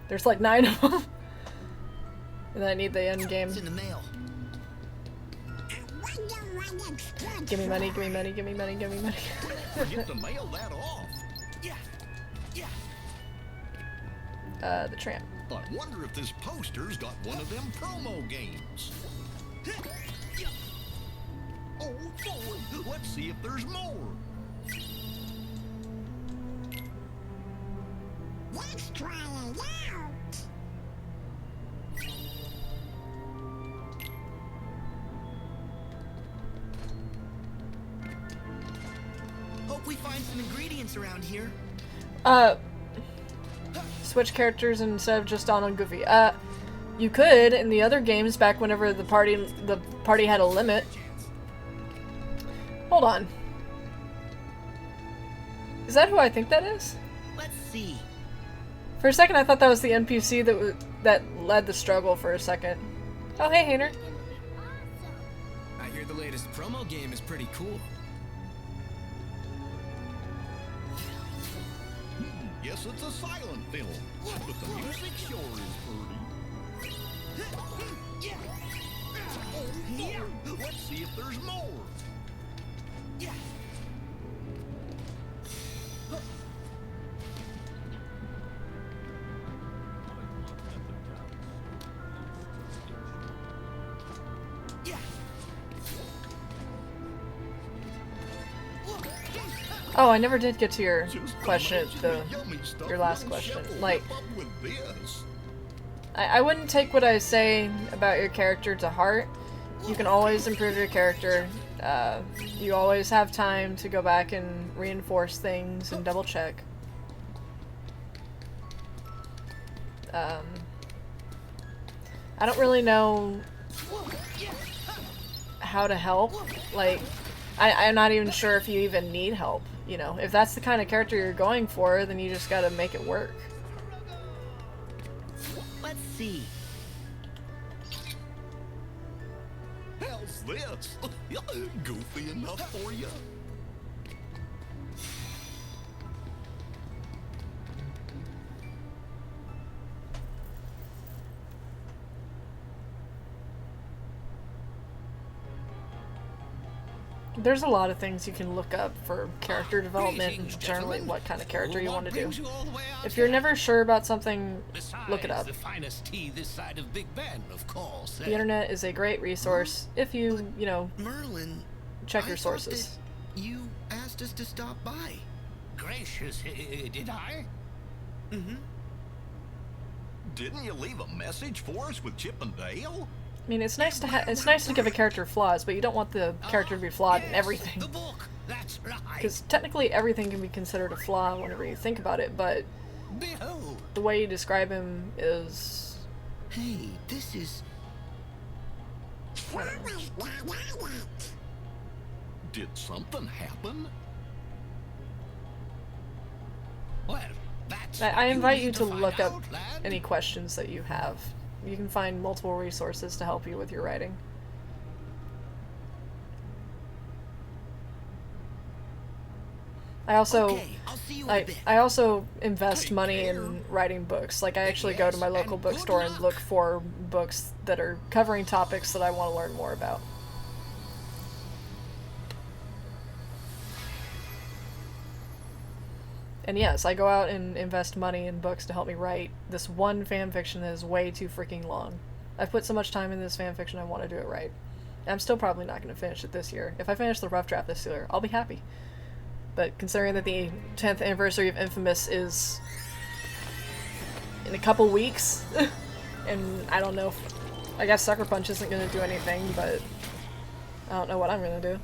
[SPEAKER 1] There's like 9 of them. And then I need the end game.
[SPEAKER 5] It's in the mail.
[SPEAKER 1] Give me money, give me money, give me money, give me money.
[SPEAKER 4] Forget to mail that off.
[SPEAKER 5] Yeah. Yeah.
[SPEAKER 1] The tramp.
[SPEAKER 4] I wonder if this poster's got one of them promo games. Oh boy, let's see if there's more.
[SPEAKER 7] Let's try it out.
[SPEAKER 5] Hope we find some ingredients around here.
[SPEAKER 1] Switch characters instead of just Donald and Goofy. You could in the other games back whenever the party had a limit. Hold on. Is that who I think that is?
[SPEAKER 5] Let's see.
[SPEAKER 1] For a second I thought that was the NPC that led the struggle for a second. Oh hey Hayner.
[SPEAKER 2] I hear the latest promo game is pretty cool.
[SPEAKER 4] Yes, it's a silent film, but the music sure is pretty. Oh, let's see if there's more.
[SPEAKER 5] Yeah.
[SPEAKER 1] Oh, I never did get to your question, your last question. Like, I wouldn't take what I say about your character to heart. You can always improve your character. You always have time to go back and reinforce things and double check. I don't really know how to help. Like, I'm not even sure if you even need help. You know, if that's the kind of character you're going for, then you just gotta make it work.
[SPEAKER 5] Let's see.
[SPEAKER 4] How's this? Goofy enough for you?
[SPEAKER 1] There's a lot of things you can look up for character development and generally what kind of character you want to do. If you're never sure about something, look it up.
[SPEAKER 2] The finest tea this side of Big Ben, of course.
[SPEAKER 1] The internet is a great resource if you,
[SPEAKER 5] Merlin,
[SPEAKER 1] check your sources.
[SPEAKER 5] You asked us to stop by.
[SPEAKER 2] Gracious, did I?
[SPEAKER 5] Mm-hmm.
[SPEAKER 4] Didn't you leave a message for us with Chip and Dale?
[SPEAKER 1] I mean, it's nice to give a character flaws, but you don't want the character to be flawed in everything.
[SPEAKER 2] The book. That's right.
[SPEAKER 1] Because technically everything can be considered a flaw whenever you think about it, but
[SPEAKER 2] Behold.
[SPEAKER 1] the way you describe him is...
[SPEAKER 5] Hey, this is...
[SPEAKER 4] Did something happen?
[SPEAKER 2] Well, that's
[SPEAKER 1] I invite you to
[SPEAKER 2] find
[SPEAKER 1] look up
[SPEAKER 2] out, lad.
[SPEAKER 1] any questions that you have. You can find multiple resources to help you with your writing. I also
[SPEAKER 5] Okay, I'll see you in a bit.
[SPEAKER 1] I also invest money in writing books. Like I actually go to my local bookstore and look for books that are covering topics that I want to learn more about. And yes, I go out and invest money in books to help me write this one fanfiction that is way too freaking long. I've put so much time in this fanfiction, I want to do it right. And I'm still probably not going to finish it this year. If I finish the rough draft this year, I'll be happy. But considering that the 10th anniversary of Infamous is in a couple weeks, and I don't know if... I guess Sucker Punch isn't going to do anything, but I don't know what I'm going to do.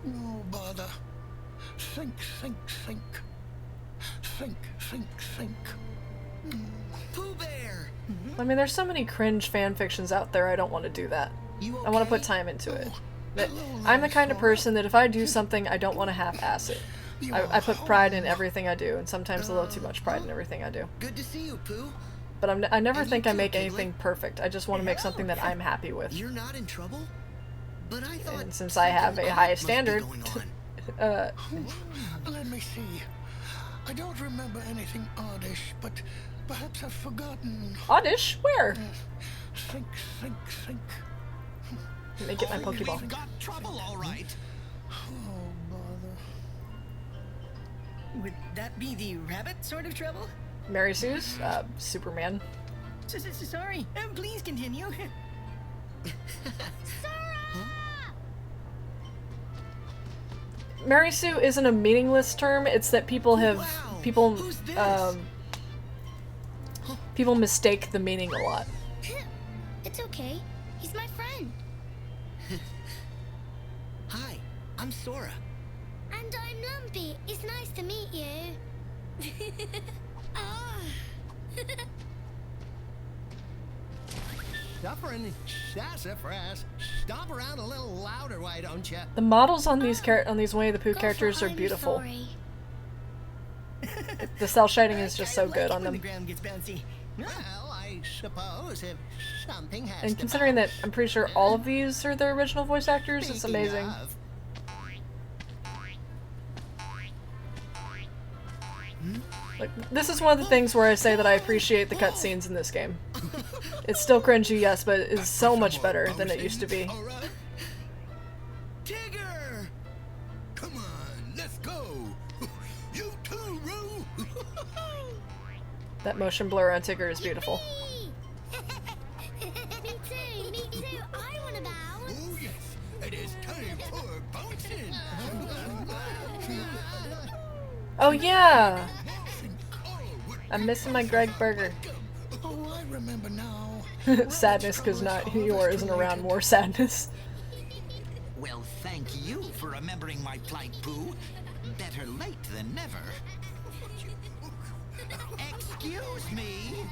[SPEAKER 4] No bother. Think, think, think. Think, think, think.
[SPEAKER 5] Pooh Bear!
[SPEAKER 1] I mean, there's so many cringe fanfictions out there, I don't want to do that.
[SPEAKER 5] You
[SPEAKER 1] I want to
[SPEAKER 5] okay?
[SPEAKER 1] put time into it. But I'm the kind of person that if I do something, I don't want to half-ass it. I put pride in everything I do, and sometimes a little too much pride in everything I do.
[SPEAKER 5] Good to see you, Pooh.
[SPEAKER 1] But I never
[SPEAKER 5] And
[SPEAKER 1] think
[SPEAKER 5] you
[SPEAKER 1] I
[SPEAKER 5] too,
[SPEAKER 1] make
[SPEAKER 5] Piglet.
[SPEAKER 1] anything perfect. I just want to make something that I'm happy with.
[SPEAKER 5] You're not in trouble? But I thought
[SPEAKER 1] And since I have a high standard,
[SPEAKER 4] Let me see. I don't remember anything oddish, but perhaps I've forgotten.
[SPEAKER 1] oddish? Where?
[SPEAKER 4] Think, think, think.
[SPEAKER 1] Let me get my
[SPEAKER 5] We've
[SPEAKER 1] Pokeball.
[SPEAKER 5] got trouble, all right.
[SPEAKER 4] Oh, bother.
[SPEAKER 13] Would that be the rabbit sort of trouble?
[SPEAKER 1] Mary Sue's? Superman.
[SPEAKER 13] Sorry. Please continue.
[SPEAKER 1] Mary Sue isn't a meaningless term, it's that people have...
[SPEAKER 5] Wow,
[SPEAKER 1] people,
[SPEAKER 5] who's this?
[SPEAKER 1] people mistake the meaning a lot.
[SPEAKER 7] It's okay. He's my friend.
[SPEAKER 5] Hi, I'm Sora.
[SPEAKER 7] And I'm Lumpy. It's nice to meet you. Ah.
[SPEAKER 4] Suffering sassafras. Stop around a little louder, why don't you?
[SPEAKER 1] The models on these Winnie the Pooh
[SPEAKER 7] Go
[SPEAKER 1] characters
[SPEAKER 7] for
[SPEAKER 1] are
[SPEAKER 7] I'm
[SPEAKER 1] beautiful.
[SPEAKER 7] sorry.
[SPEAKER 1] The cell shading is just so
[SPEAKER 13] I like
[SPEAKER 1] good
[SPEAKER 13] it
[SPEAKER 1] on
[SPEAKER 13] when the
[SPEAKER 1] them.
[SPEAKER 13] ground gets bouncy.
[SPEAKER 4] Well, I suppose if something has
[SPEAKER 1] And
[SPEAKER 4] to
[SPEAKER 1] considering that
[SPEAKER 4] bounce.
[SPEAKER 1] I'm pretty sure all of these are their original voice actors, it's
[SPEAKER 4] Speaking
[SPEAKER 1] amazing.
[SPEAKER 4] of,
[SPEAKER 1] Like, this is one of the things where I say that I appreciate the cutscenes in this game. It's still cringy, yes, but it is so much better than it used to be.
[SPEAKER 4] all right. Tigger! Come on, let's go. You too, Roo.
[SPEAKER 1] That motion blur on Tigger is beautiful.
[SPEAKER 7] Me too. I want to bounce.
[SPEAKER 4] Oh yes, it is time for bouncing.
[SPEAKER 1] Oh yeah! I'm missing my Greg Burger.
[SPEAKER 4] Oh, I remember now.
[SPEAKER 1] Sadness, because not Eeyore isn't around, more sadness.
[SPEAKER 5] Well, thank you for remembering my plight, Pooh. Better late than never. Excuse me.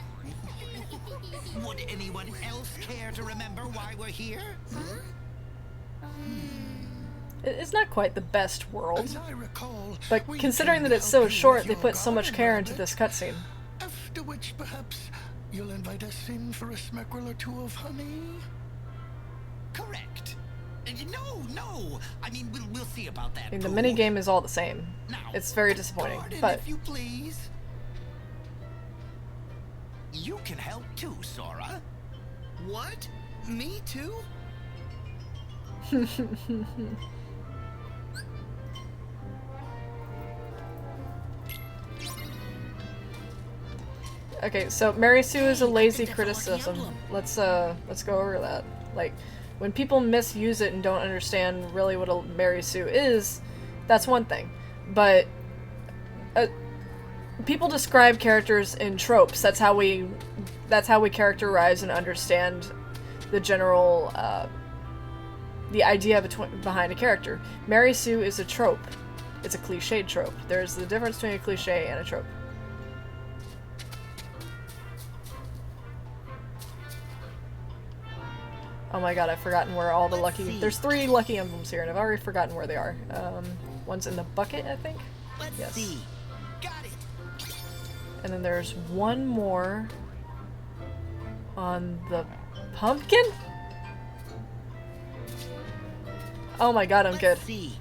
[SPEAKER 5] Would anyone else care to remember why we're here?
[SPEAKER 1] It's not quite the best world,
[SPEAKER 4] As I recall,
[SPEAKER 1] but
[SPEAKER 4] we
[SPEAKER 1] considering
[SPEAKER 4] came
[SPEAKER 1] that it's
[SPEAKER 4] to
[SPEAKER 1] so
[SPEAKER 4] help you
[SPEAKER 1] short,
[SPEAKER 4] with
[SPEAKER 1] they
[SPEAKER 4] your
[SPEAKER 1] put so much
[SPEAKER 4] garden,
[SPEAKER 1] care into
[SPEAKER 4] Rabbit.
[SPEAKER 1] this cutscene.
[SPEAKER 4] After which, perhaps you'll invite us in for a smeckerel or two of honey.
[SPEAKER 5] Correct. No. I mean, we'll see about that.
[SPEAKER 1] I mean, the
[SPEAKER 5] Pooh.
[SPEAKER 1] minigame is all the same.
[SPEAKER 5] Now,
[SPEAKER 1] It's very disappointing,
[SPEAKER 5] garden,
[SPEAKER 1] but...
[SPEAKER 5] if you please. You can help too, Sora. What? Me too?
[SPEAKER 1] Okay, so Mary Sue is a lazy criticism. Let's go over that. Like, when people misuse it and don't understand really what a Mary Sue is, that's one thing. But people describe characters in tropes. That's how we characterize and understand the general the idea behind a character. Mary Sue is a trope. It's a cliched trope. There's the difference between a cliche and a trope. Oh my god, I've forgotten where all the lucky... There's 3 lucky emblems here, and I've already forgotten where they are. One's in the bucket, I think?
[SPEAKER 5] Let's see. Got it.
[SPEAKER 1] And then there's one more on the pumpkin? Oh my god, I'm good.
[SPEAKER 5] Let's see.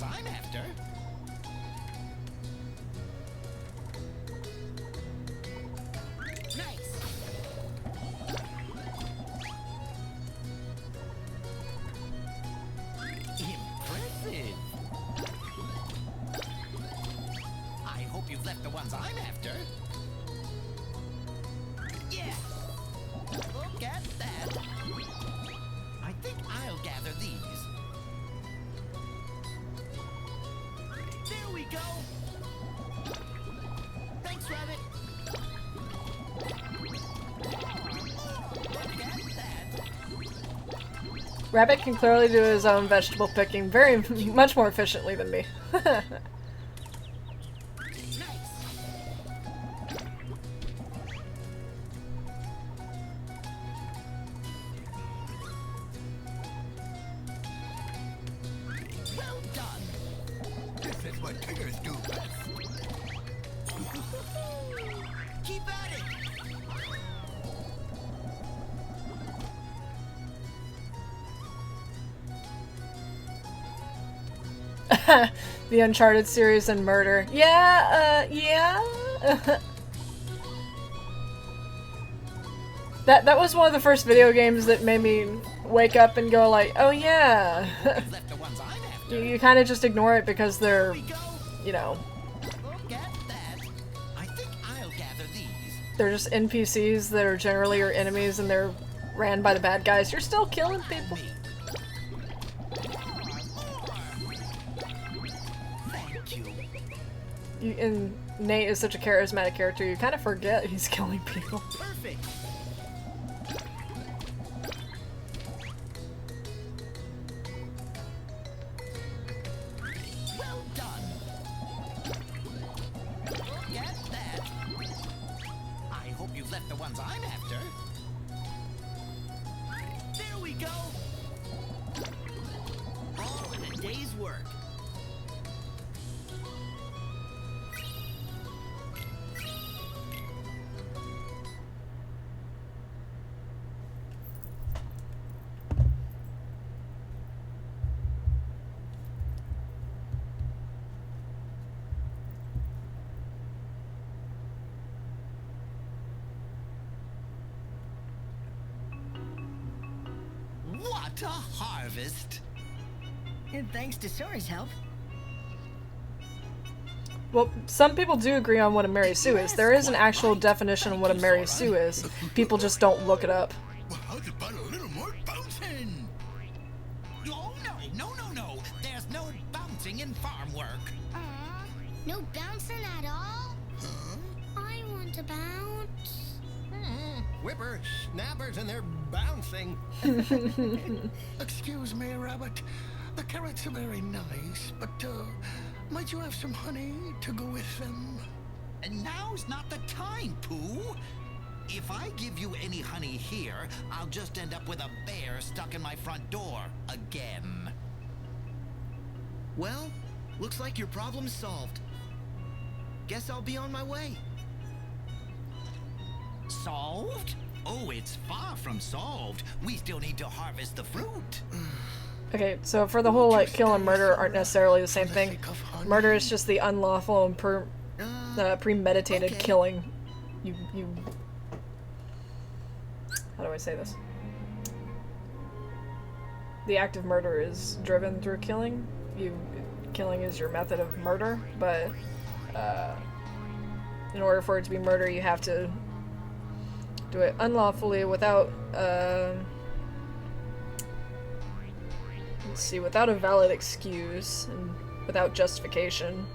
[SPEAKER 5] ones I'm after. Nice. Impressive. I hope you've left the ones I'm after. Yeah. Look at that. I think I'll gather these. There we go. Thanks, Rabbit. Look at that.
[SPEAKER 1] Rabbit can clearly do his own vegetable picking very much more efficiently than me.
[SPEAKER 5] Well done. This is what tigers do best. Keep at it.
[SPEAKER 1] The Uncharted series and murder. Yeah, yeah. That was one of the first video games that made me wake up and go like, oh yeah.
[SPEAKER 5] Left the ones I'm after.
[SPEAKER 1] You kind of just ignore it because they're, you know,
[SPEAKER 5] Look at that. I think I'll gather these.
[SPEAKER 1] they're just NPCs that are generally your enemies and they're ran by the bad guys. You're still killing people.
[SPEAKER 5] Thank you.
[SPEAKER 1] And Nate is such a charismatic character, you kind of forget he's killing people.
[SPEAKER 5] Perfect. Well done. Look at that. I hope you've left the ones I'm after. There we go. All in a day's work. What a harvest!
[SPEAKER 13] And thanks to Sora's help.
[SPEAKER 1] Well, some people do agree on what a Mary Sue is. There is an actual definition of what a Mary Sue is. People just don't look it up.
[SPEAKER 5] Well, how's about a little more bouncing? Oh, no. There's no bouncing in farm work.
[SPEAKER 7] Aw, no bouncing at all?
[SPEAKER 5] Huh?
[SPEAKER 7] I want to bounce.
[SPEAKER 4] Whipper snappers and they're bouncing. Excuse me, Rabbit. The carrots are very nice, but might you have some honey to go with them?
[SPEAKER 5] And now's not the time, Pooh. If I give you any honey here, I'll just end up with a bear stuck in my front door again. Well, looks like your problem's solved. Guess I'll be on my way. Solved? Oh, it's far from solved. We still need to harvest the fruit.
[SPEAKER 1] Okay, so for the whole, like, kill and murder aren't necessarily the same thing. Murder is just the unlawful and premeditated killing. You... How do I say this? The act of murder is driven through killing. Killing is your method of murder, but in order for it to be murder, you have to do it unlawfully without, let's see, without a valid excuse and without justification,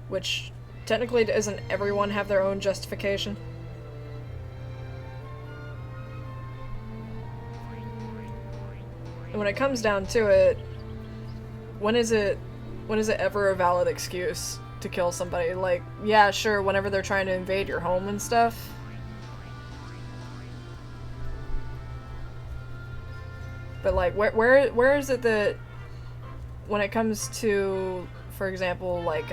[SPEAKER 1] which technically doesn't everyone have their own justification? And when it comes down to it, when is it ever a valid excuse to kill somebody? Like, yeah, sure, whenever they're trying to invade your home and stuff. But like, where is it that when it comes to, for example, like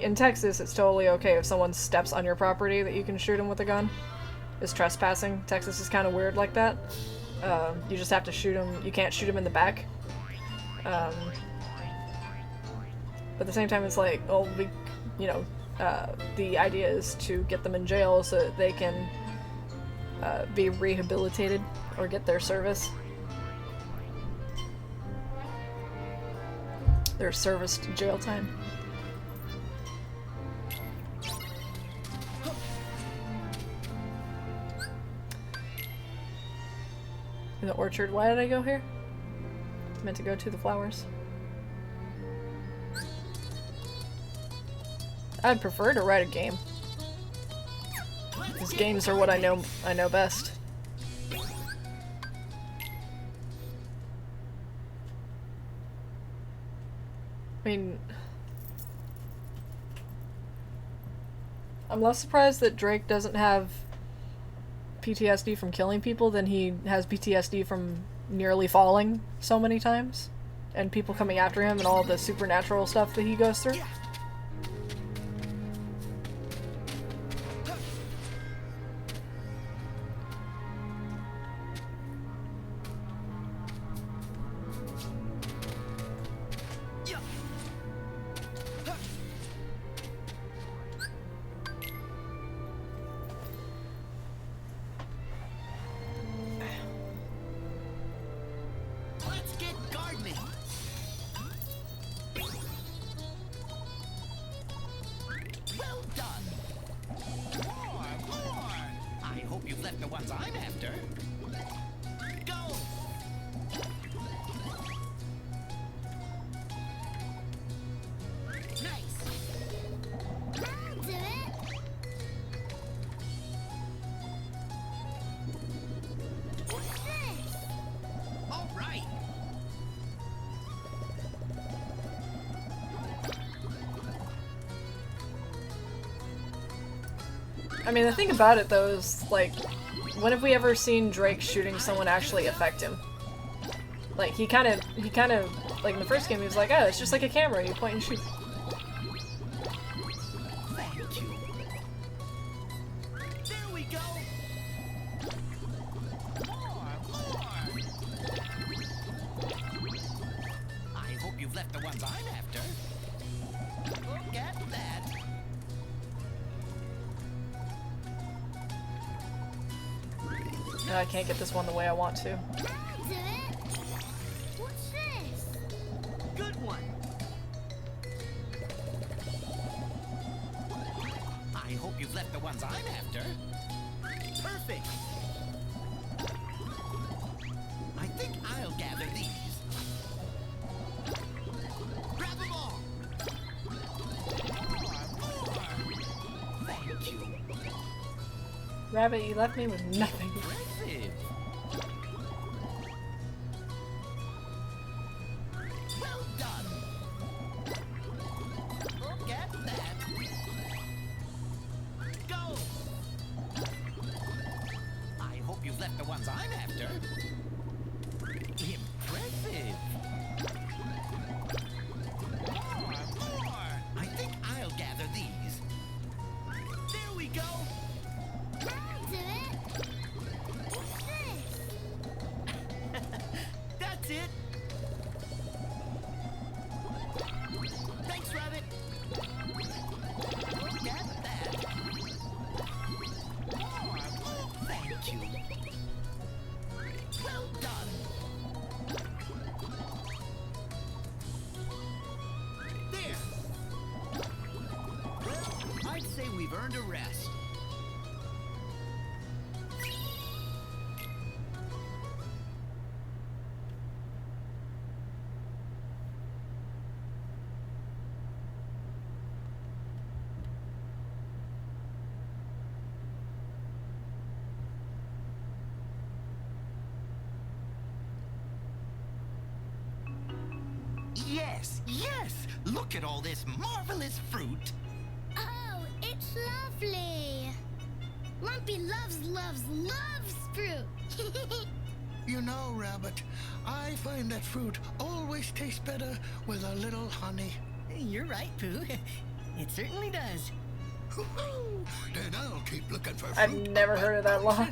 [SPEAKER 1] in Texas, it's totally okay if someone steps on your property that you can shoot them with a gun. Is trespassing. Texas is kind of weird like that. You just have to shoot them. You can't shoot them in the back. But at the same time, it's like, oh, the idea is to get them in jail so that they can be rehabilitated or get their service. Their serviced jail time. In the orchard. Why did I go here? I meant to go to the flowers. I'd prefer to write a game. Because games are what I know best. I mean, I'm less surprised that Drake doesn't have PTSD from killing people than he has PTSD from nearly falling so many times and people coming after him and all the supernatural stuff that he goes through. I mean, the thing about it, though, is, like, when have we ever seen Drake shooting someone actually affect him? Like, he kind of, like, in the first game, he was like, oh, it's just like a camera, you point and shoot.
[SPEAKER 5] Thank you. There we go. More. I hope you've left the ones I'm after. Look at that.
[SPEAKER 1] No, I can't get this one the way I want to.
[SPEAKER 7] What's this?
[SPEAKER 5] Good one. I hope you've left the ones I'm after. Perfect. I think I'll gather these. Grab them all. More. Thank you.
[SPEAKER 1] Rabbit, you left me with nothing.
[SPEAKER 5] Well done. Look at that. Go. I hope you've left the ones I'm after. Impressive. More. I think I'll gather these. There we go.
[SPEAKER 7] I'll do it. What's this?
[SPEAKER 5] That's it. Thanks, Rabbit. Look at that. More. Thank you. Well done. There. I'd say we've earned a rest. Yes, yes! Look at all this marvelous fruit!
[SPEAKER 7] Oh, it's lovely. Lumpy loves fruit.
[SPEAKER 14] You know, Rabbit, I find that fruit always tastes better with a little honey.
[SPEAKER 13] You're right, Pooh. It certainly does.
[SPEAKER 9] Then I'll keep looking for fruit.
[SPEAKER 1] I've never heard of that law.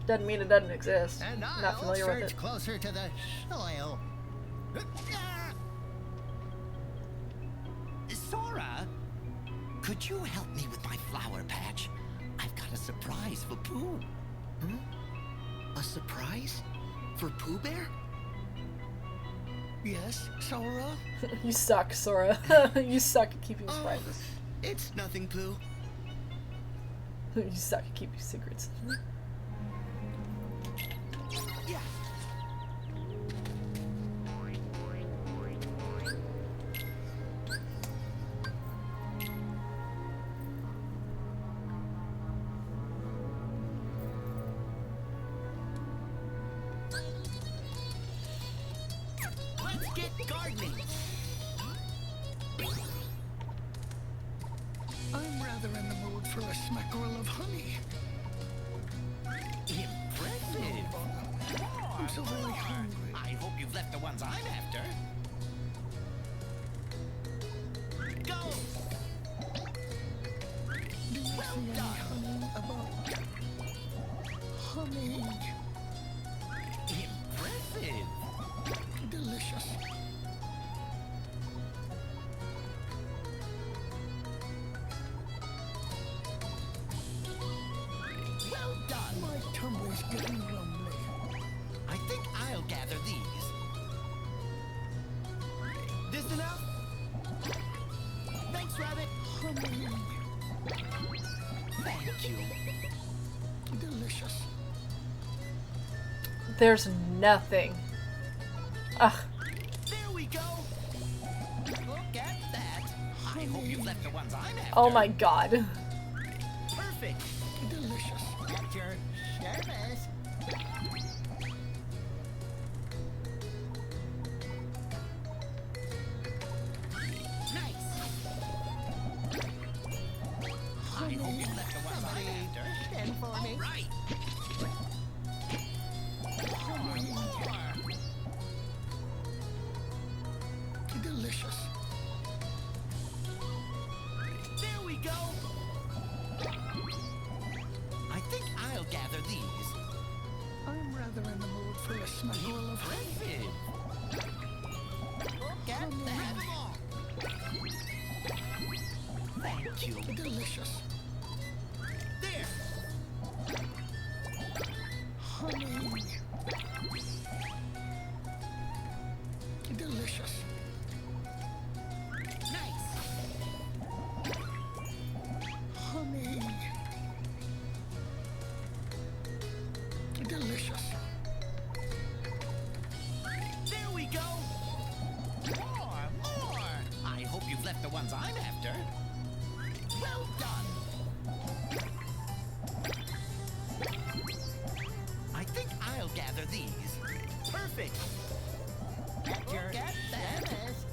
[SPEAKER 1] Doesn't mean it doesn't exist.
[SPEAKER 13] And
[SPEAKER 1] Not
[SPEAKER 13] I'll
[SPEAKER 1] familiar with
[SPEAKER 13] search
[SPEAKER 1] it.
[SPEAKER 13] closer to the soil.
[SPEAKER 5] Sora, could you help me with my flower patch? I've got a surprise for Pooh. Hmm? A surprise? For Pooh Bear?
[SPEAKER 14] Yes, Sora?
[SPEAKER 1] You suck, Sora. You suck at keeping surprises.
[SPEAKER 5] It's nothing, Pooh.
[SPEAKER 1] You suck at keeping secrets.
[SPEAKER 5] Yeah. Let's get gardening.
[SPEAKER 14] I'm rather in the mood for a smackerel of honey.
[SPEAKER 5] Impressive.
[SPEAKER 14] I'm so very hungry.
[SPEAKER 5] I hope you've left the ones I'm after. Go!
[SPEAKER 14] Do you see any honey about? Honey.
[SPEAKER 5] Impressive.
[SPEAKER 14] Delicious.
[SPEAKER 5] Well done.
[SPEAKER 14] My tumbler's getting rumbly.
[SPEAKER 5] I think I'll gather these. This enough? Thanks, Rabbit.
[SPEAKER 14] Honey.
[SPEAKER 5] Thank you.
[SPEAKER 14] Delicious.
[SPEAKER 1] There's nothing. Ugh.
[SPEAKER 5] There we go. Look at that. I hope you've left the ones I'm after.
[SPEAKER 1] Oh my god.
[SPEAKER 5] Perfect.
[SPEAKER 14] Delicious.
[SPEAKER 5] At your service. Nice. I hope you left the ones I'm after.
[SPEAKER 13] Stand for me.
[SPEAKER 5] All right.
[SPEAKER 14] Delicious.
[SPEAKER 5] There we go. I think I'll gather these.
[SPEAKER 14] I'm rather in the mood for a smackerel of honey.
[SPEAKER 5] Impressive. Look at that. Thank you.
[SPEAKER 14] Delicious.
[SPEAKER 5] There.
[SPEAKER 14] Honey. Delicious.
[SPEAKER 5] Nice.
[SPEAKER 14] Honey. Delicious.
[SPEAKER 5] There we go. More. I hope you've left the ones I'm after. Well done. I think I'll gather these. Perfect. At your service.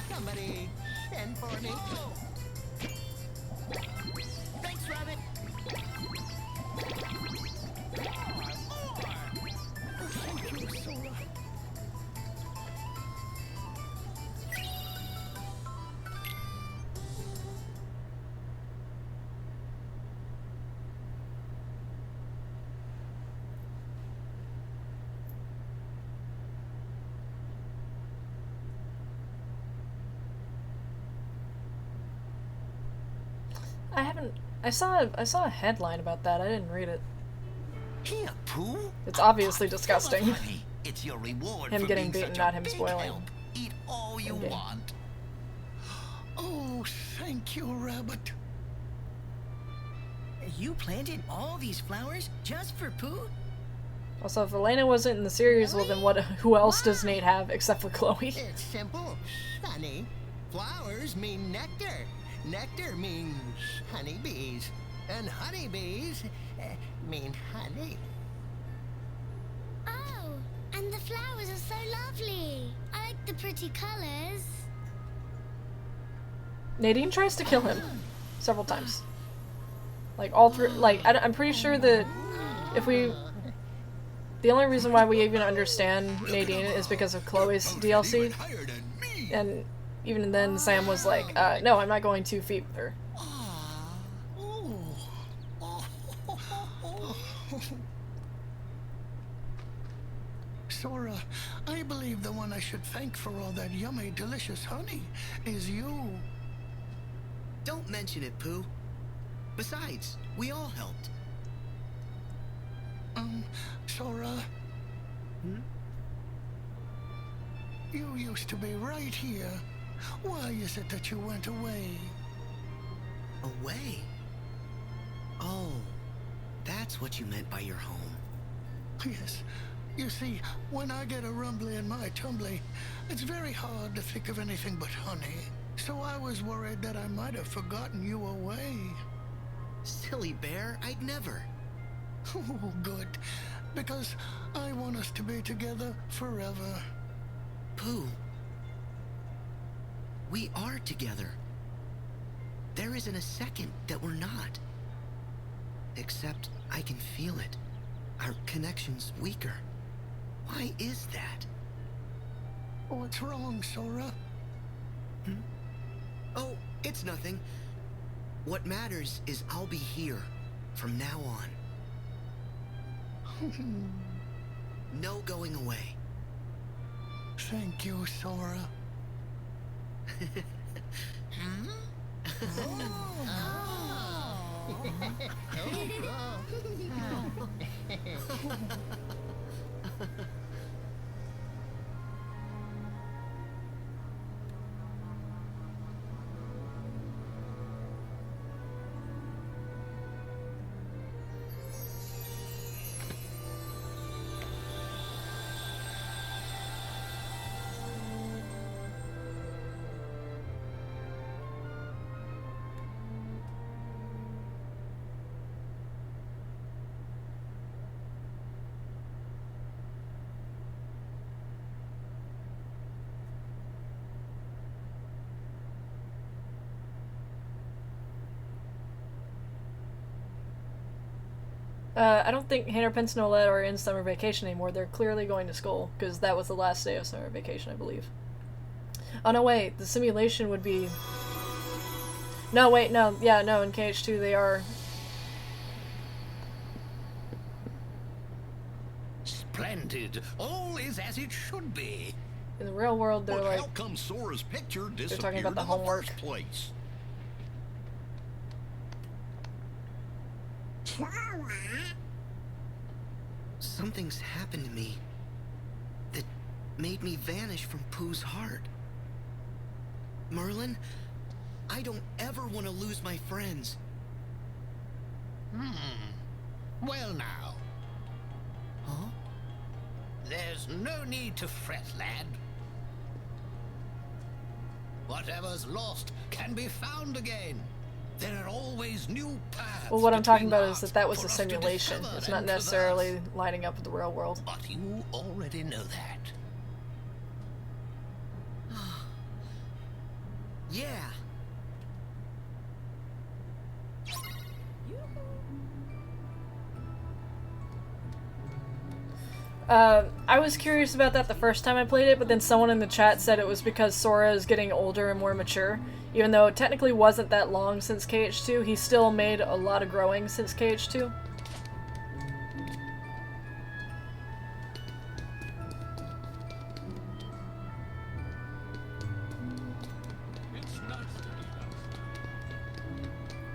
[SPEAKER 13] Somebody stand for me.
[SPEAKER 5] Thanks, Rabbit.
[SPEAKER 14] Thank you, Sora.
[SPEAKER 1] I saw a headline about that. I didn't read it.
[SPEAKER 5] Here, Pooh.
[SPEAKER 1] It's obviously disgusting.
[SPEAKER 5] Honey, it's your reward
[SPEAKER 1] Him
[SPEAKER 5] for
[SPEAKER 1] getting
[SPEAKER 5] being
[SPEAKER 1] beaten,
[SPEAKER 5] such a
[SPEAKER 1] not him
[SPEAKER 5] big
[SPEAKER 1] spoiling.
[SPEAKER 5] help. Eat all you
[SPEAKER 1] Okay.
[SPEAKER 5] want.
[SPEAKER 14] Oh, thank you, Rabbit.
[SPEAKER 13] You planted all these flowers just for Pooh?
[SPEAKER 1] Also, if Elena wasn't in the series, well then who else does Nate have except for Chloe?
[SPEAKER 13] It's simple, honey. Flowers mean nectar. Nectar means honeybees. And honeybees mean honey.
[SPEAKER 7] Oh, and the flowers are so lovely. I like the pretty colors.
[SPEAKER 1] Nadine tries to kill him several times. Like, all three, like, I'm pretty sure that if we... The only reason why we even understand Nadine is because of Chloe's DLC. And even then, Sam was like, no, I'm not going 2 feet with her.
[SPEAKER 14] Sora, I believe the one I should thank for all that yummy, delicious honey is you.
[SPEAKER 5] Don't mention it, Pooh. Besides, we all helped.
[SPEAKER 14] Sora? You used to be right here. Why is it that you went away?
[SPEAKER 5] Away? Oh, that's what you meant by your home.
[SPEAKER 14] Yes. You see, when I get a rumbly in my tumbly, it's very hard to think of anything but honey. So I was worried that I might have forgotten you away.
[SPEAKER 5] Silly bear, I'd never.
[SPEAKER 14] Oh, good. Because I want us to be together forever.
[SPEAKER 5] Pooh, we are together. There isn't a second that we're not. Except I can feel it. Our connection's weaker. Why is that?
[SPEAKER 14] What's wrong, Sora?
[SPEAKER 5] Oh, it's nothing. What matters is I'll be here from now on. No going away.
[SPEAKER 14] Thank you, Sora.
[SPEAKER 1] I don't think Hairpin Snowlet are in summer vacation anymore. They're clearly going to school, because that was the last day of summer vacation, I believe. Oh, no, wait. The simulation would be... No, wait, no. Yeah, no, in KH2 they are...
[SPEAKER 15] Splendid. All is as it should be.
[SPEAKER 1] In the real world, they're like...
[SPEAKER 4] How come Sora's picture
[SPEAKER 1] they're
[SPEAKER 4] disappeared
[SPEAKER 1] talking about the
[SPEAKER 4] in
[SPEAKER 1] homework.
[SPEAKER 4] the first place?
[SPEAKER 5] Something's happened to me that made me vanish from Pooh's heart. Merlin, I don't ever want to lose my friends.
[SPEAKER 15] Well now.
[SPEAKER 5] Huh?
[SPEAKER 15] There's no need to fret, lad. Whatever's lost can be found again. There are always new paths.
[SPEAKER 1] Well, what I'm talking
[SPEAKER 15] between
[SPEAKER 1] about is that was a
[SPEAKER 15] for us to
[SPEAKER 1] simulation.
[SPEAKER 15] discover
[SPEAKER 1] It's
[SPEAKER 15] and
[SPEAKER 1] not necessarily lining up with the real world.
[SPEAKER 15] But you already know that.
[SPEAKER 5] Yeah.
[SPEAKER 1] I was curious about that the first time I played it, but then someone in the chat said it was because Sora is getting older and more mature. Even though it technically wasn't that long since KH2, he still made a lot of growing since KH2.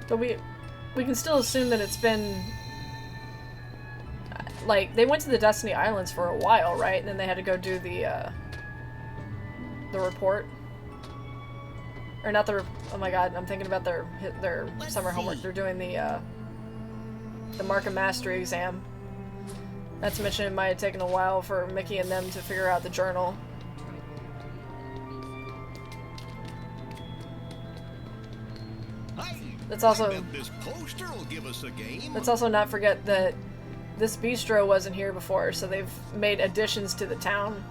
[SPEAKER 1] But we can still assume that it's been... Like, they went to the Destiny Islands for a while, right? And then they had to go do the report. Or not the... Oh my god, I'm thinking about their summer homework. They're doing the Mark of Mastery exam. Not to mention it might have taken a while for Mickey and them to figure out the journal. Let's also...
[SPEAKER 4] This poster will give us a game.
[SPEAKER 1] Let's also not forget that this bistro wasn't here before, so they've made additions to the town.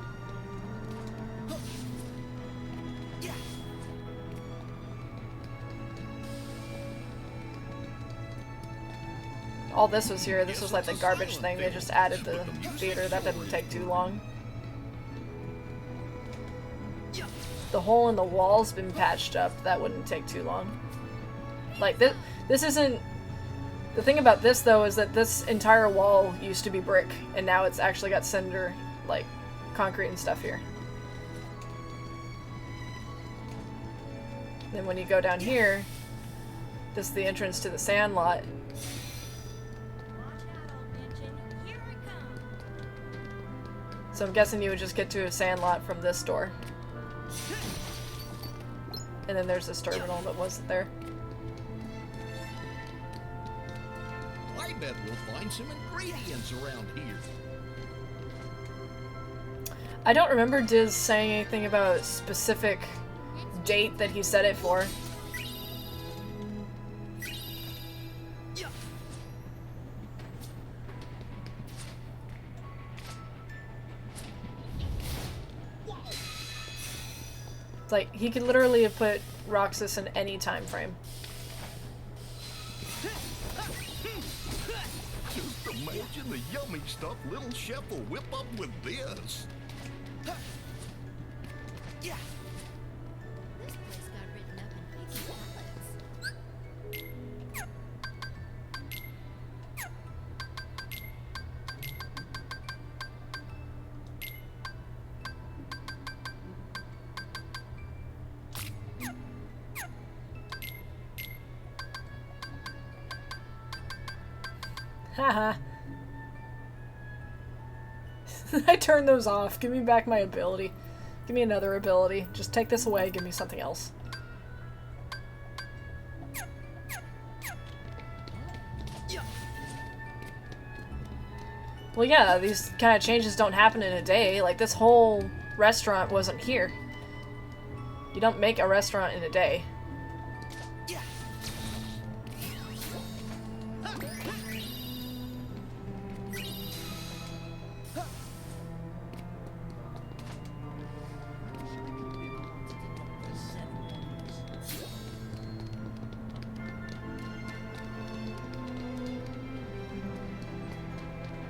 [SPEAKER 1] All this was here. This was like the garbage thing. They just added the theater. That didn't take too long. The hole in the wall's been patched up. That wouldn't take too long. Like, this isn't... The thing about this, though, is that this entire wall used to be brick, and now it's actually got cinder, like, concrete and stuff here. Then when you go down here, this is the entrance to the sand lot. So I'm guessing you would just get to a sand lot from this door. And then there's this terminal that wasn't there.
[SPEAKER 4] I bet we'll find some ingredients around here.
[SPEAKER 1] I don't remember Diz saying anything about a specific date that he set it for. It's like, he could literally have put Roxas in any time frame.
[SPEAKER 4] Just imagine the yummy stuff little chef will whip up with this.
[SPEAKER 7] Yeah. This place got written up in big
[SPEAKER 1] Haha. I turned those off. Give me back my ability. Give me another ability. Just take this away, give me something else. Well, yeah, these kind of changes don't happen in a day. Like, this whole restaurant wasn't here. You don't make a restaurant in a day.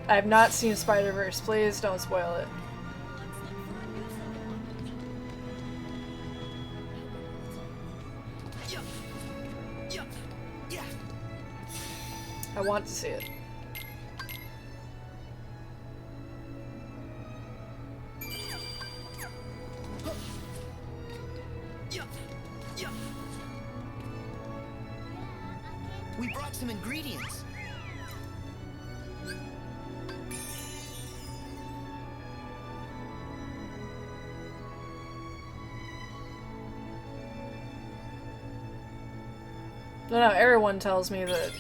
[SPEAKER 1] I have not seen Spider-Verse. Please don't spoil it. I want to see it.
[SPEAKER 5] We brought some ingredients.
[SPEAKER 1] No, everyone tells me that...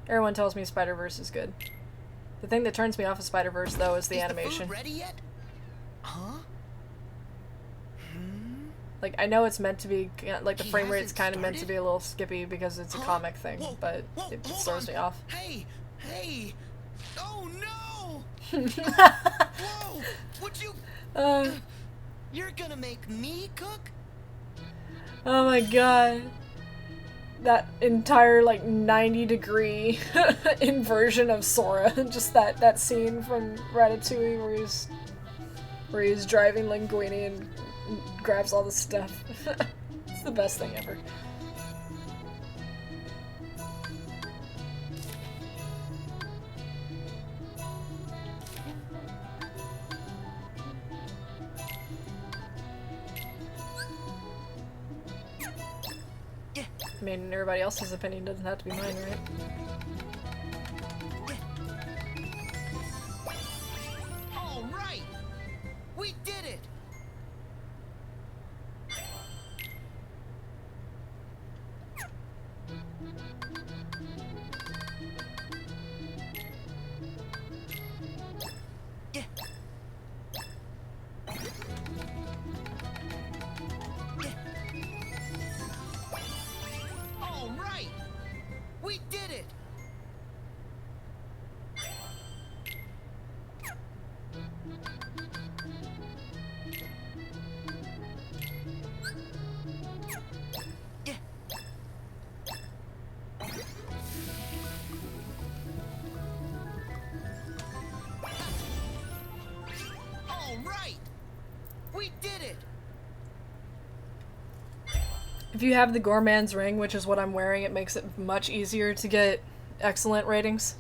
[SPEAKER 1] Everyone tells me Spider-Verse is good. The thing that turns me off of Spider-Verse, though, is the animation.
[SPEAKER 5] The food ready yet? Huh?
[SPEAKER 1] Like, I know it's meant to be... Like, the frame rate's kind of meant to be a little skippy because it's a comic thing, but it just throws me off.
[SPEAKER 5] Hey! Hey! Oh, no! Whoa! Would you... You're gonna make me cook?
[SPEAKER 1] Oh my god. That entire, like, 90-degree inversion of Sora. Just that scene from Ratatouille where he's driving Linguini and grabs all the stuff. It's the best thing ever. I mean, everybody else's opinion doesn't have to be mine, right?
[SPEAKER 5] All right! We did it! All right! We did it! All right! We did it!
[SPEAKER 1] If you have the Gourmand's Ring, which is what I'm wearing, it makes it much easier to get excellent ratings.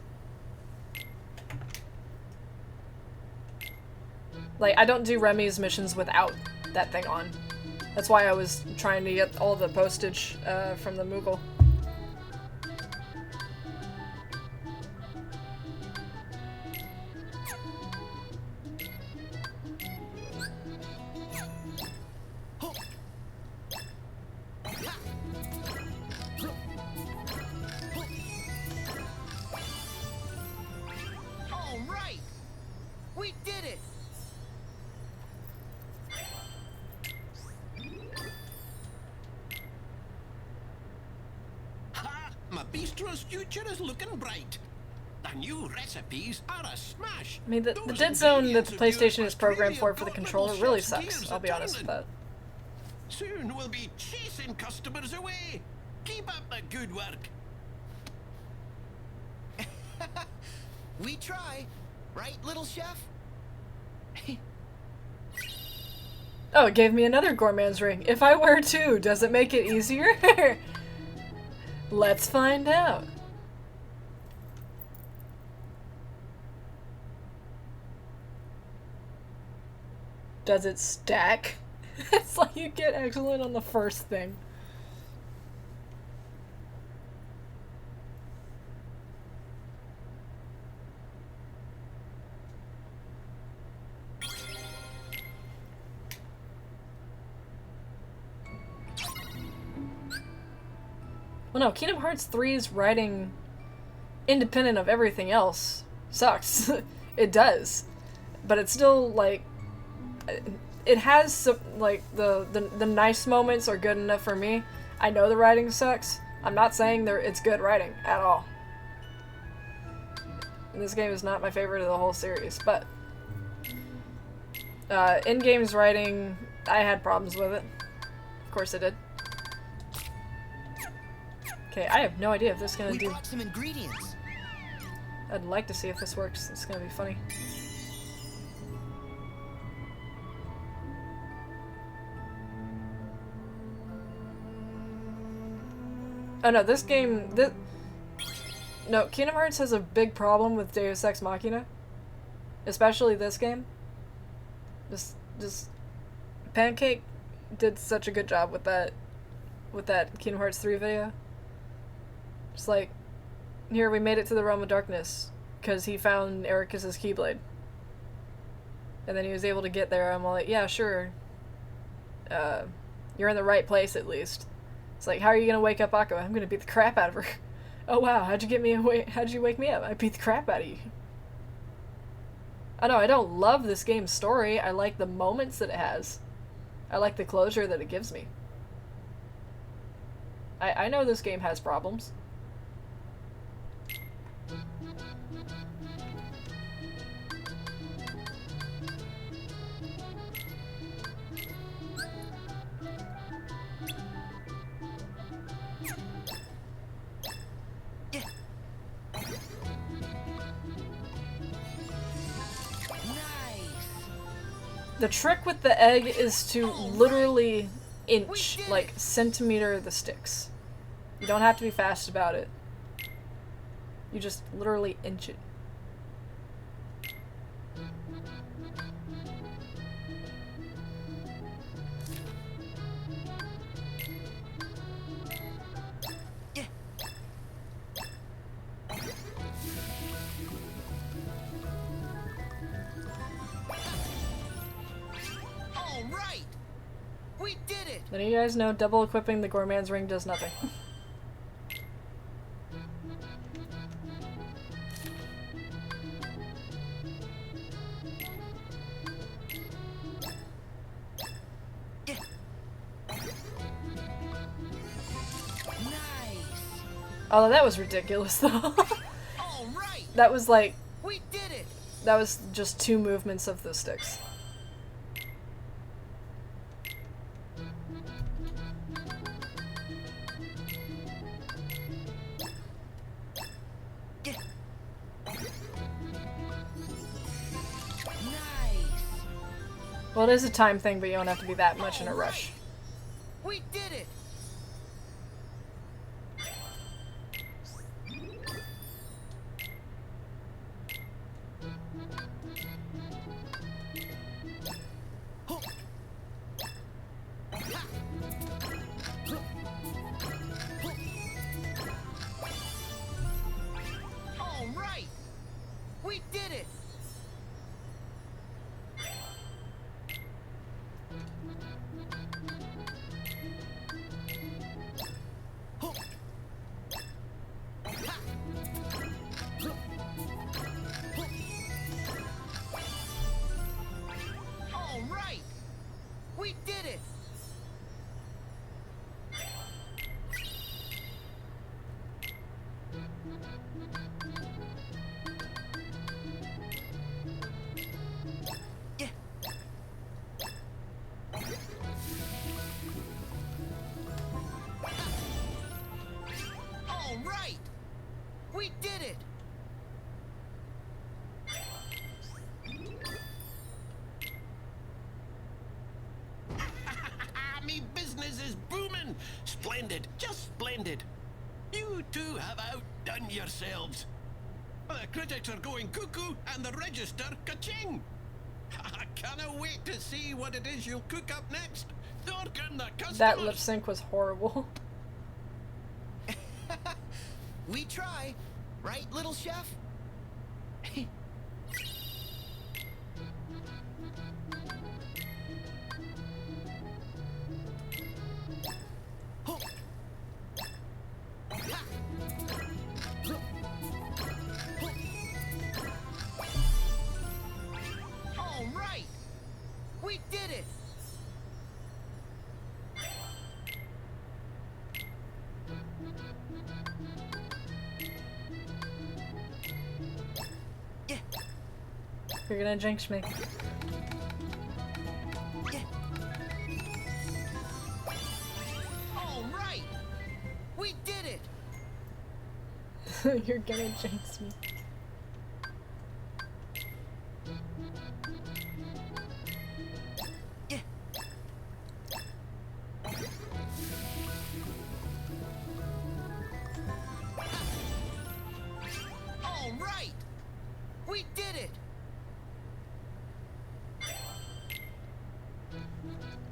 [SPEAKER 1] Like, I don't do Remy's missions without that thing on. That's why I was trying to get all the postage from the Moogle.
[SPEAKER 15] All right! We did it! Ha! My bistro's future is looking bright. The new recipes are a smash.
[SPEAKER 1] I mean, the dead zone that the PlayStation is programmed for the controller really sucks, I'll be honest with that.
[SPEAKER 15] Soon we'll be chasing customers away. Keep up the good work.
[SPEAKER 5] We try, right, little chef?
[SPEAKER 1] Oh, it gave me another Gourmand's ring. If I wear two, does it make it easier? Let's find out. Does it stack? It's like you get excellent on the first thing. Well, no, Kingdom Hearts 3's writing, independent of everything else, sucks. It does. But it's still, like, it has some, like, the nice moments are good enough for me. I know the writing sucks. I'm not saying it's good writing at all. And this game is not my favorite of the whole series, but in-game's writing, I had problems with it. Of course I did. Okay, I have no idea if this is gonna do.
[SPEAKER 5] We brought some ingredients.
[SPEAKER 1] I'd like to see if this works. It's gonna be funny. Oh no, this game, no, Kingdom Hearts has a big problem with Deus Ex Machina. Especially this game. Just Pancake did such a good job with that Kingdom Hearts 3 video. It's like, here, we made it to the Realm of Darkness, because he found Ericus's Keyblade. And then he was able to get there. I'm like, yeah, sure. You're in the right place, at least. It's like, how are you gonna wake up Aqua? I'm gonna beat the crap out of her. Oh wow, how'd you wake me up? I beat the crap out of you. I know, I don't love this game's story. I like the moments that it has. I like the closure that it gives me. I know this game has problems. The trick with the egg is to literally inch, like centimeter the sticks. You don't have to be fast about it. You just literally inch it. Then you guys know double equipping the Gourmand's ring does nothing. Although that was ridiculous though. That was like, that was just 2 movements of the sticks. Well, it is a time thing, but you don't have to be that much in a rush.
[SPEAKER 5] We did it. We did it! All right! We did it! All right! We did it!
[SPEAKER 15] Me business is booming! Splendid, just splendid! You two have outdone yourselves. The critics are going cuckoo and the register ka-ching! I cannot wait to see what it is you'll cook up next. Dorkin the customers!
[SPEAKER 1] That lip sync was horrible.
[SPEAKER 5] We try, right, little chef? All right! We did it!
[SPEAKER 1] You're gonna jinx me.
[SPEAKER 5] All right! We did it!
[SPEAKER 1] You're gonna jinx me.
[SPEAKER 5] All right! We did it!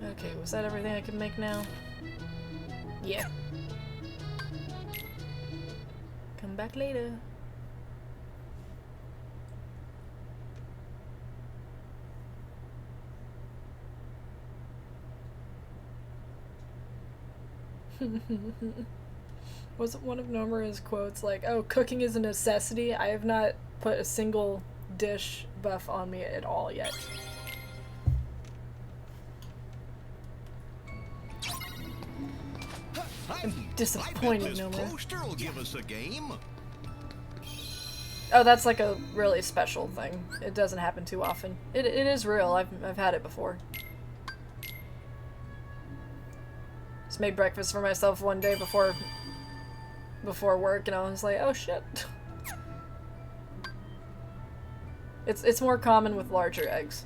[SPEAKER 1] Okay, was that everything I could make now? Yeah. Come back later. Wasn't one of Nomura's quotes like, "Oh, cooking is a necessity"? I have not put a single dish buff on me at all yet. I'm disappointed,
[SPEAKER 4] This
[SPEAKER 1] Nomura.
[SPEAKER 4] poster will give us a game.
[SPEAKER 1] Oh, that's like a really special thing. It doesn't happen too often. It is real. I've had it before. Just made breakfast for myself one day before work, and I was like, oh shit. It's more common with larger eggs.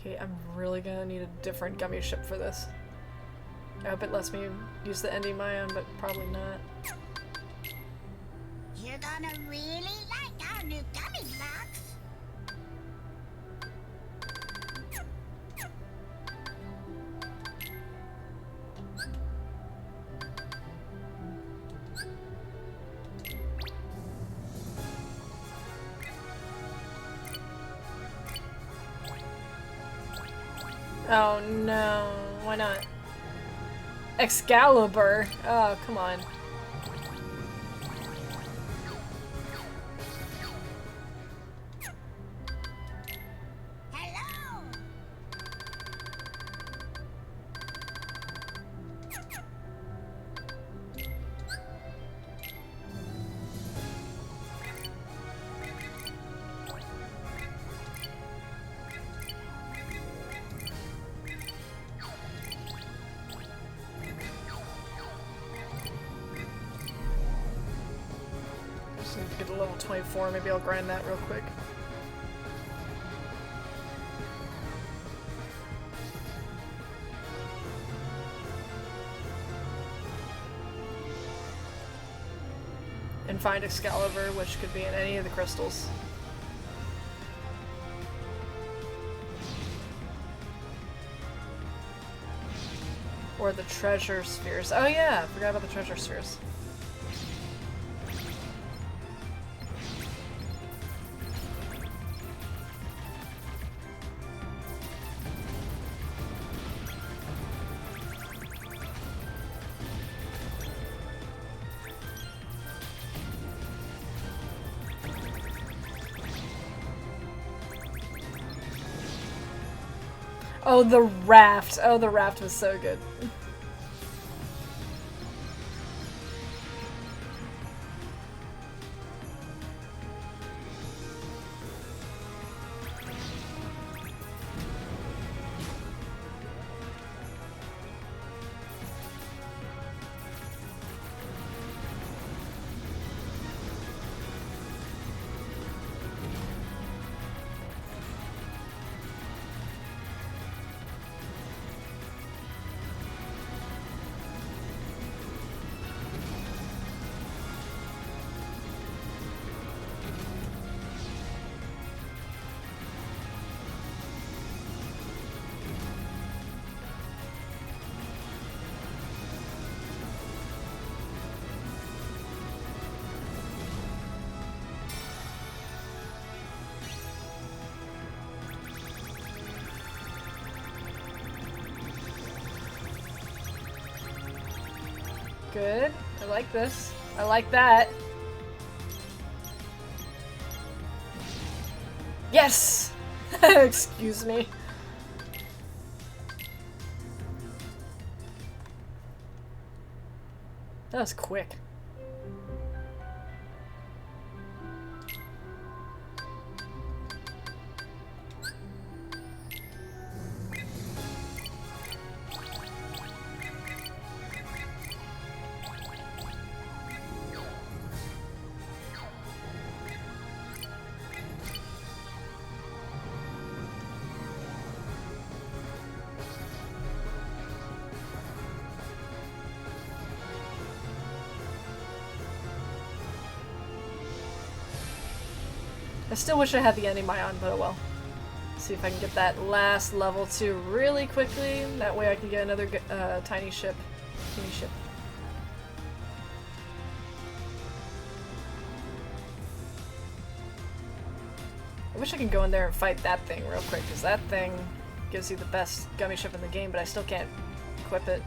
[SPEAKER 1] Okay, I'm really gonna need a different gummy ship for this. I hope it lets me use the ending Mayan, but probably not.
[SPEAKER 7] You're gonna really like our new gummy box.
[SPEAKER 1] Oh no, why not? Excalibur! Oh, come on.
[SPEAKER 7] Hello!
[SPEAKER 1] level 24. Maybe I'll grind that real quick. And find Excalibur, which could be in any of the crystals. Or the treasure spheres. Oh yeah, I forgot about the treasure spheres. Oh, the raft. Oh, the raft was so good. Good. I like this. I like that. Yes! Excuse me. That was quick. I still wish I had the Endymion, but oh well. See if I can get that last level 2 really quickly. That way I can get another tiny ship. Teeny ship. I wish I could go in there and fight that thing real quick, because that thing gives you the best gummy ship in the game, but I still can't equip it.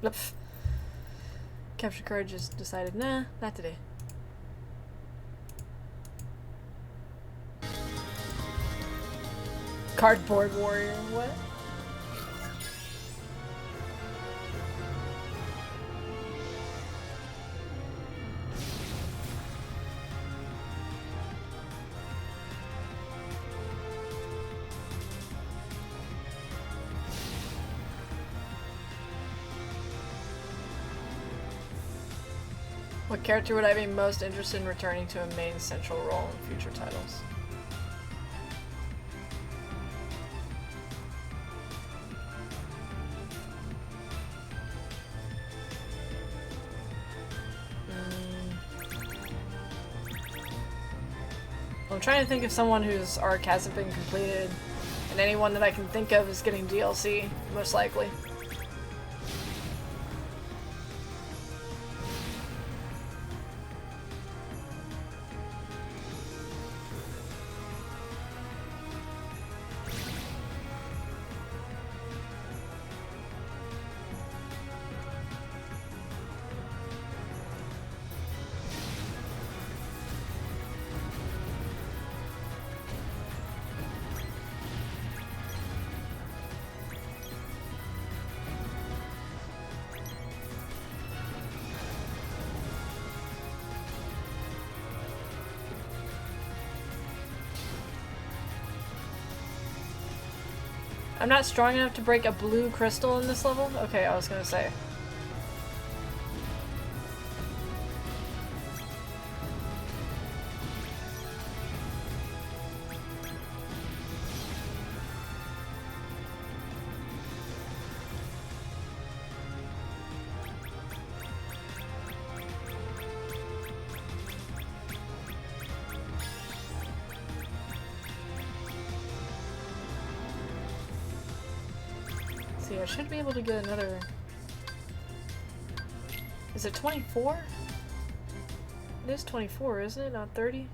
[SPEAKER 1] Pff. Capture card just decided, nah, not today. Cardboard warrior, what? What character would I be most interested in returning to a main central role in future titles? I'm trying to think of someone whose arc hasn't been completed, and anyone that I can think of is getting DLC, most likely. I'm not strong enough to break a blue crystal in this level? Okay, I was gonna say. See, I should be able to get another... Is it 24? It is 24, isn't it? Not 30?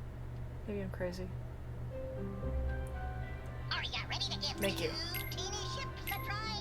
[SPEAKER 1] Maybe I'm crazy.
[SPEAKER 7] Are you ready to give
[SPEAKER 1] Thank you.
[SPEAKER 7] teeny ships a try?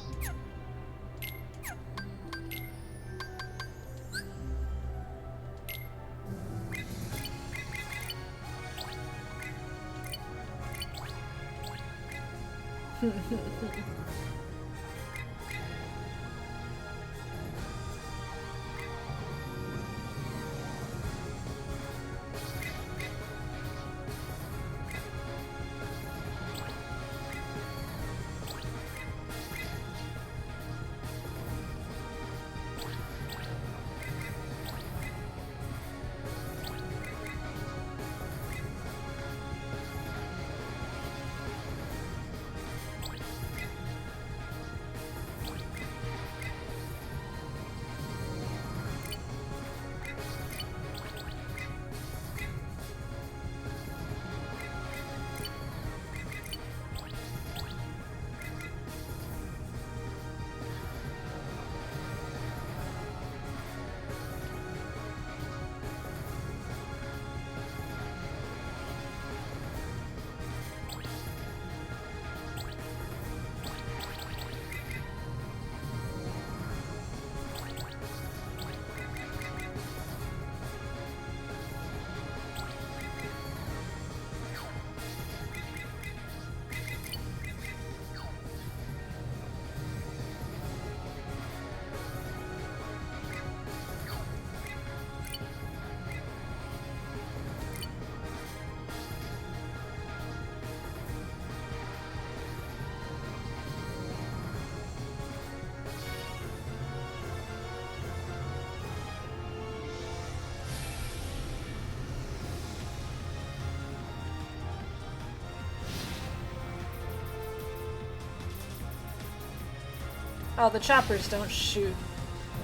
[SPEAKER 7] Oh, the choppers don't shoot.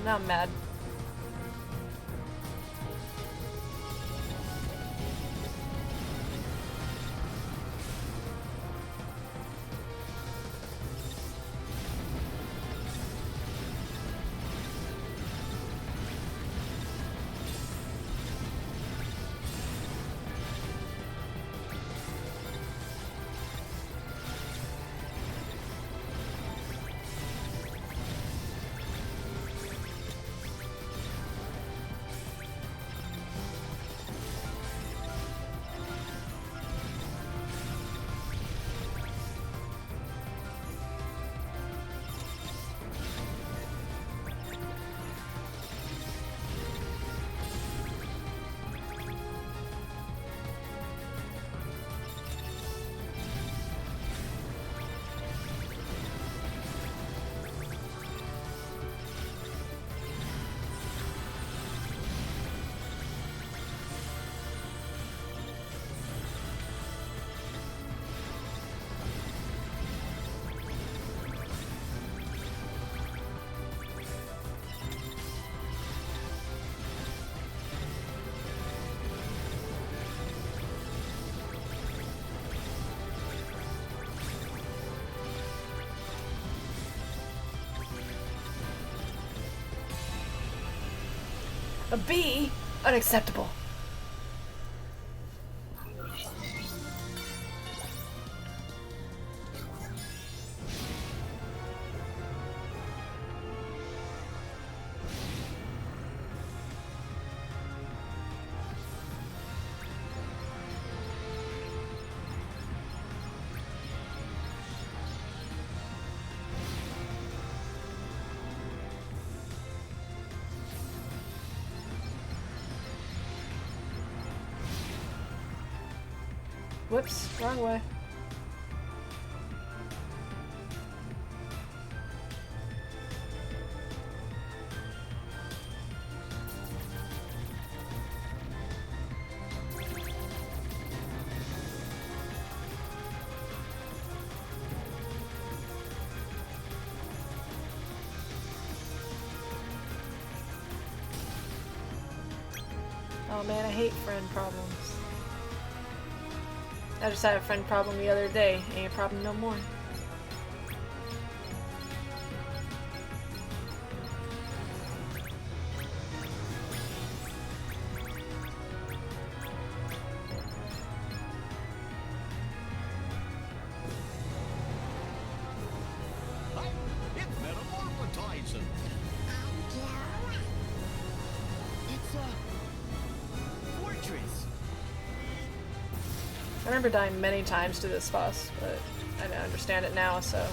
[SPEAKER 7] Now I'm mad.
[SPEAKER 1] A B? Unacceptable. Whoops, wrong way. Oh man, I hate friend problems. I just had a friend problem the other day. Ain't a problem no more.
[SPEAKER 4] It's metamorphosizing.
[SPEAKER 5] It's a fortress.
[SPEAKER 1] I remember dying many times to this boss, but I understand it now, so...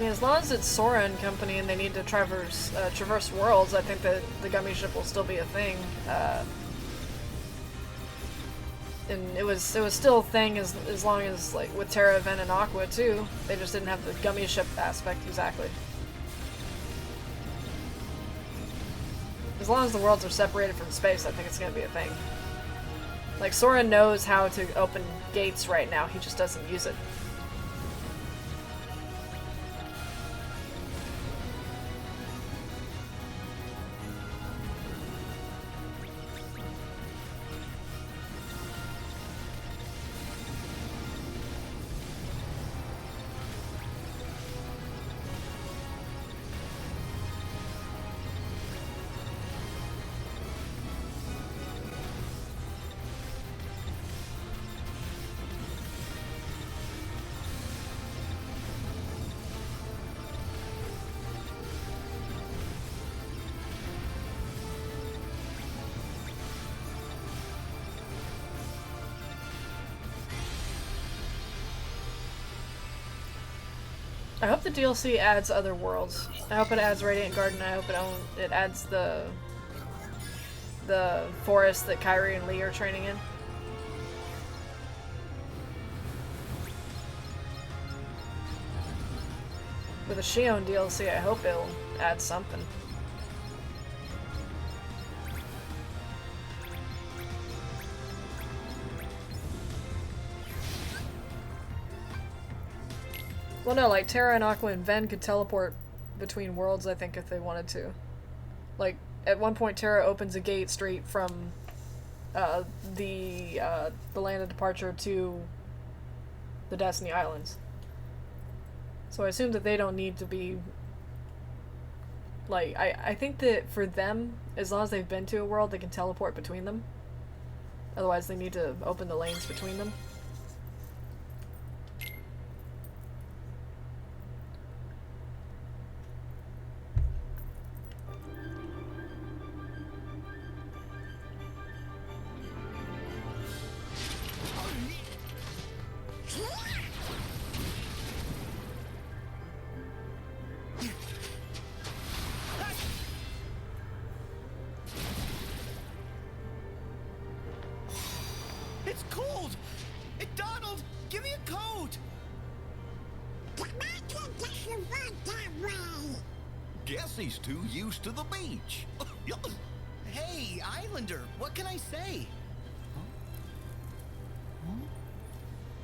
[SPEAKER 1] mean, as long as it's Sora and company and they need to traverse worlds, I think that the gummy ship will still be a thing. And it was still a thing as long as, like, with Terra, Ven, and Aqua too. They just didn't have the gummy ship aspect exactly. As long as the worlds are separated from space, I think it's gonna be a thing. Like, Sora knows how to open gates right now, he just doesn't use it. I hope the DLC adds other worlds. I hope it adds Radiant Garden. I hope it adds the forest that Kyrie and Lee are training in. With the Shion DLC, I hope it'll add something. Well, no, like, Terra and Aqua and Ven could teleport between worlds, I think, if they wanted to. Like, at one point, Terra opens a gate straight from the land of departure to the Destiny Islands. So I assume that they don't need to be... Like, I think that for them, as long as they've been to a world, they can teleport between them. Otherwise, they need to open the lanes between them.
[SPEAKER 5] It's cold! Hey, Donald, give me a coat!
[SPEAKER 4] Guess he's too used to the beach.
[SPEAKER 5] Hey, Islander, what can I say? Huh?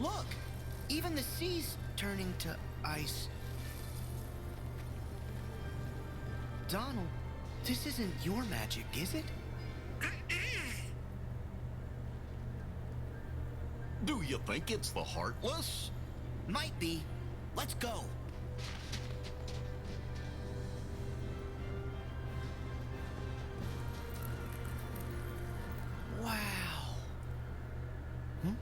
[SPEAKER 5] Look, even the sea's turning to ice. Donald, this isn't your magic, is it?
[SPEAKER 4] Do you think it's the Heartless?
[SPEAKER 5] Might be. Let's go. Wow. Hmm?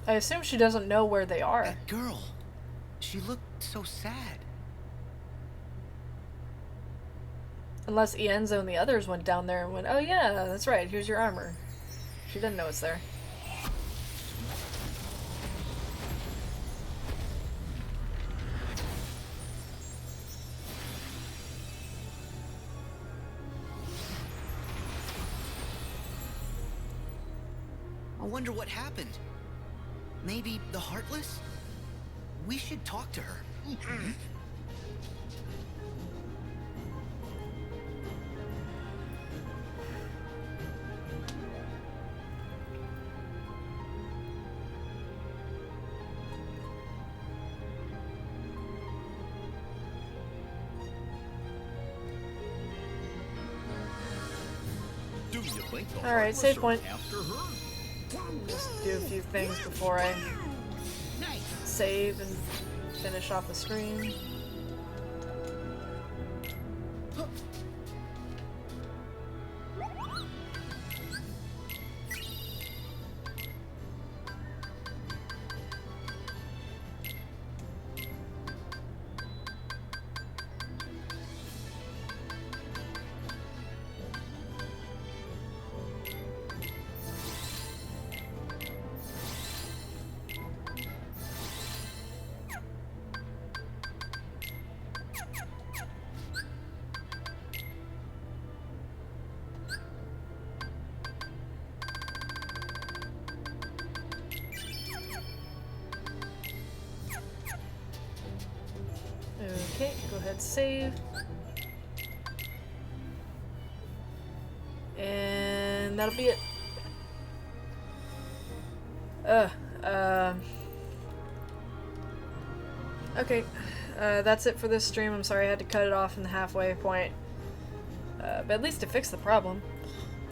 [SPEAKER 1] I assume she doesn't know where they are.
[SPEAKER 5] That girl. She looked so sad.
[SPEAKER 1] Unless Ienzo and the others went down there and went, oh yeah, that's right, here's your armor. She didn't know it's there.
[SPEAKER 5] I wonder what happened. Maybe the Heartless? We should talk to her.
[SPEAKER 4] Do you think the
[SPEAKER 1] Alright,
[SPEAKER 4] Heartless
[SPEAKER 1] save
[SPEAKER 4] are
[SPEAKER 1] point.
[SPEAKER 4] after her?
[SPEAKER 1] Just do a few things before I save and finish off the screen. ahead, save. And that'll be it. Okay, that's it for this stream. I'm sorry I had to cut it off in the halfway point. But at least it fixed the problem.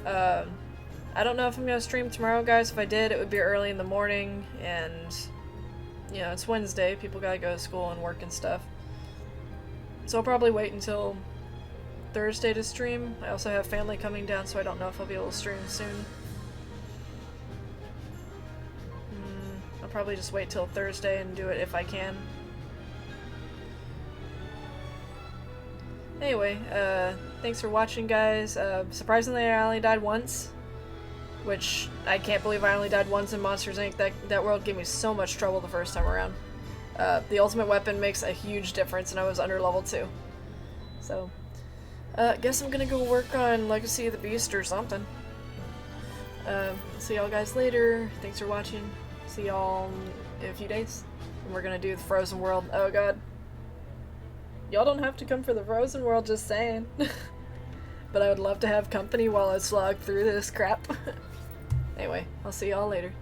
[SPEAKER 1] I don't know if I'm gonna stream tomorrow, guys. If I did, it would be early in the morning, and, you know, it's Wednesday. People gotta go to school and work and stuff. So I'll probably wait until Thursday to stream. I also have family coming down, so I don't know if I'll be able to stream soon. I'll probably just wait till Thursday and do it if I can. Anyway, thanks for watching, guys. Surprisingly, I only died once. Which, I can't believe I only died once in Monsters, Inc. That world gave me so much trouble the first time around. The ultimate weapon makes a huge difference, and I was under level 2. So, guess I'm gonna go work on Legacy of the Beast or something. See y'all guys later. Thanks for watching. See y'all in a few days. And we're gonna do the Frozen World. Oh god. Y'all don't have to come for the Frozen World, just saying. But I would love to have company while I slog through this crap. Anyway, I'll see y'all later.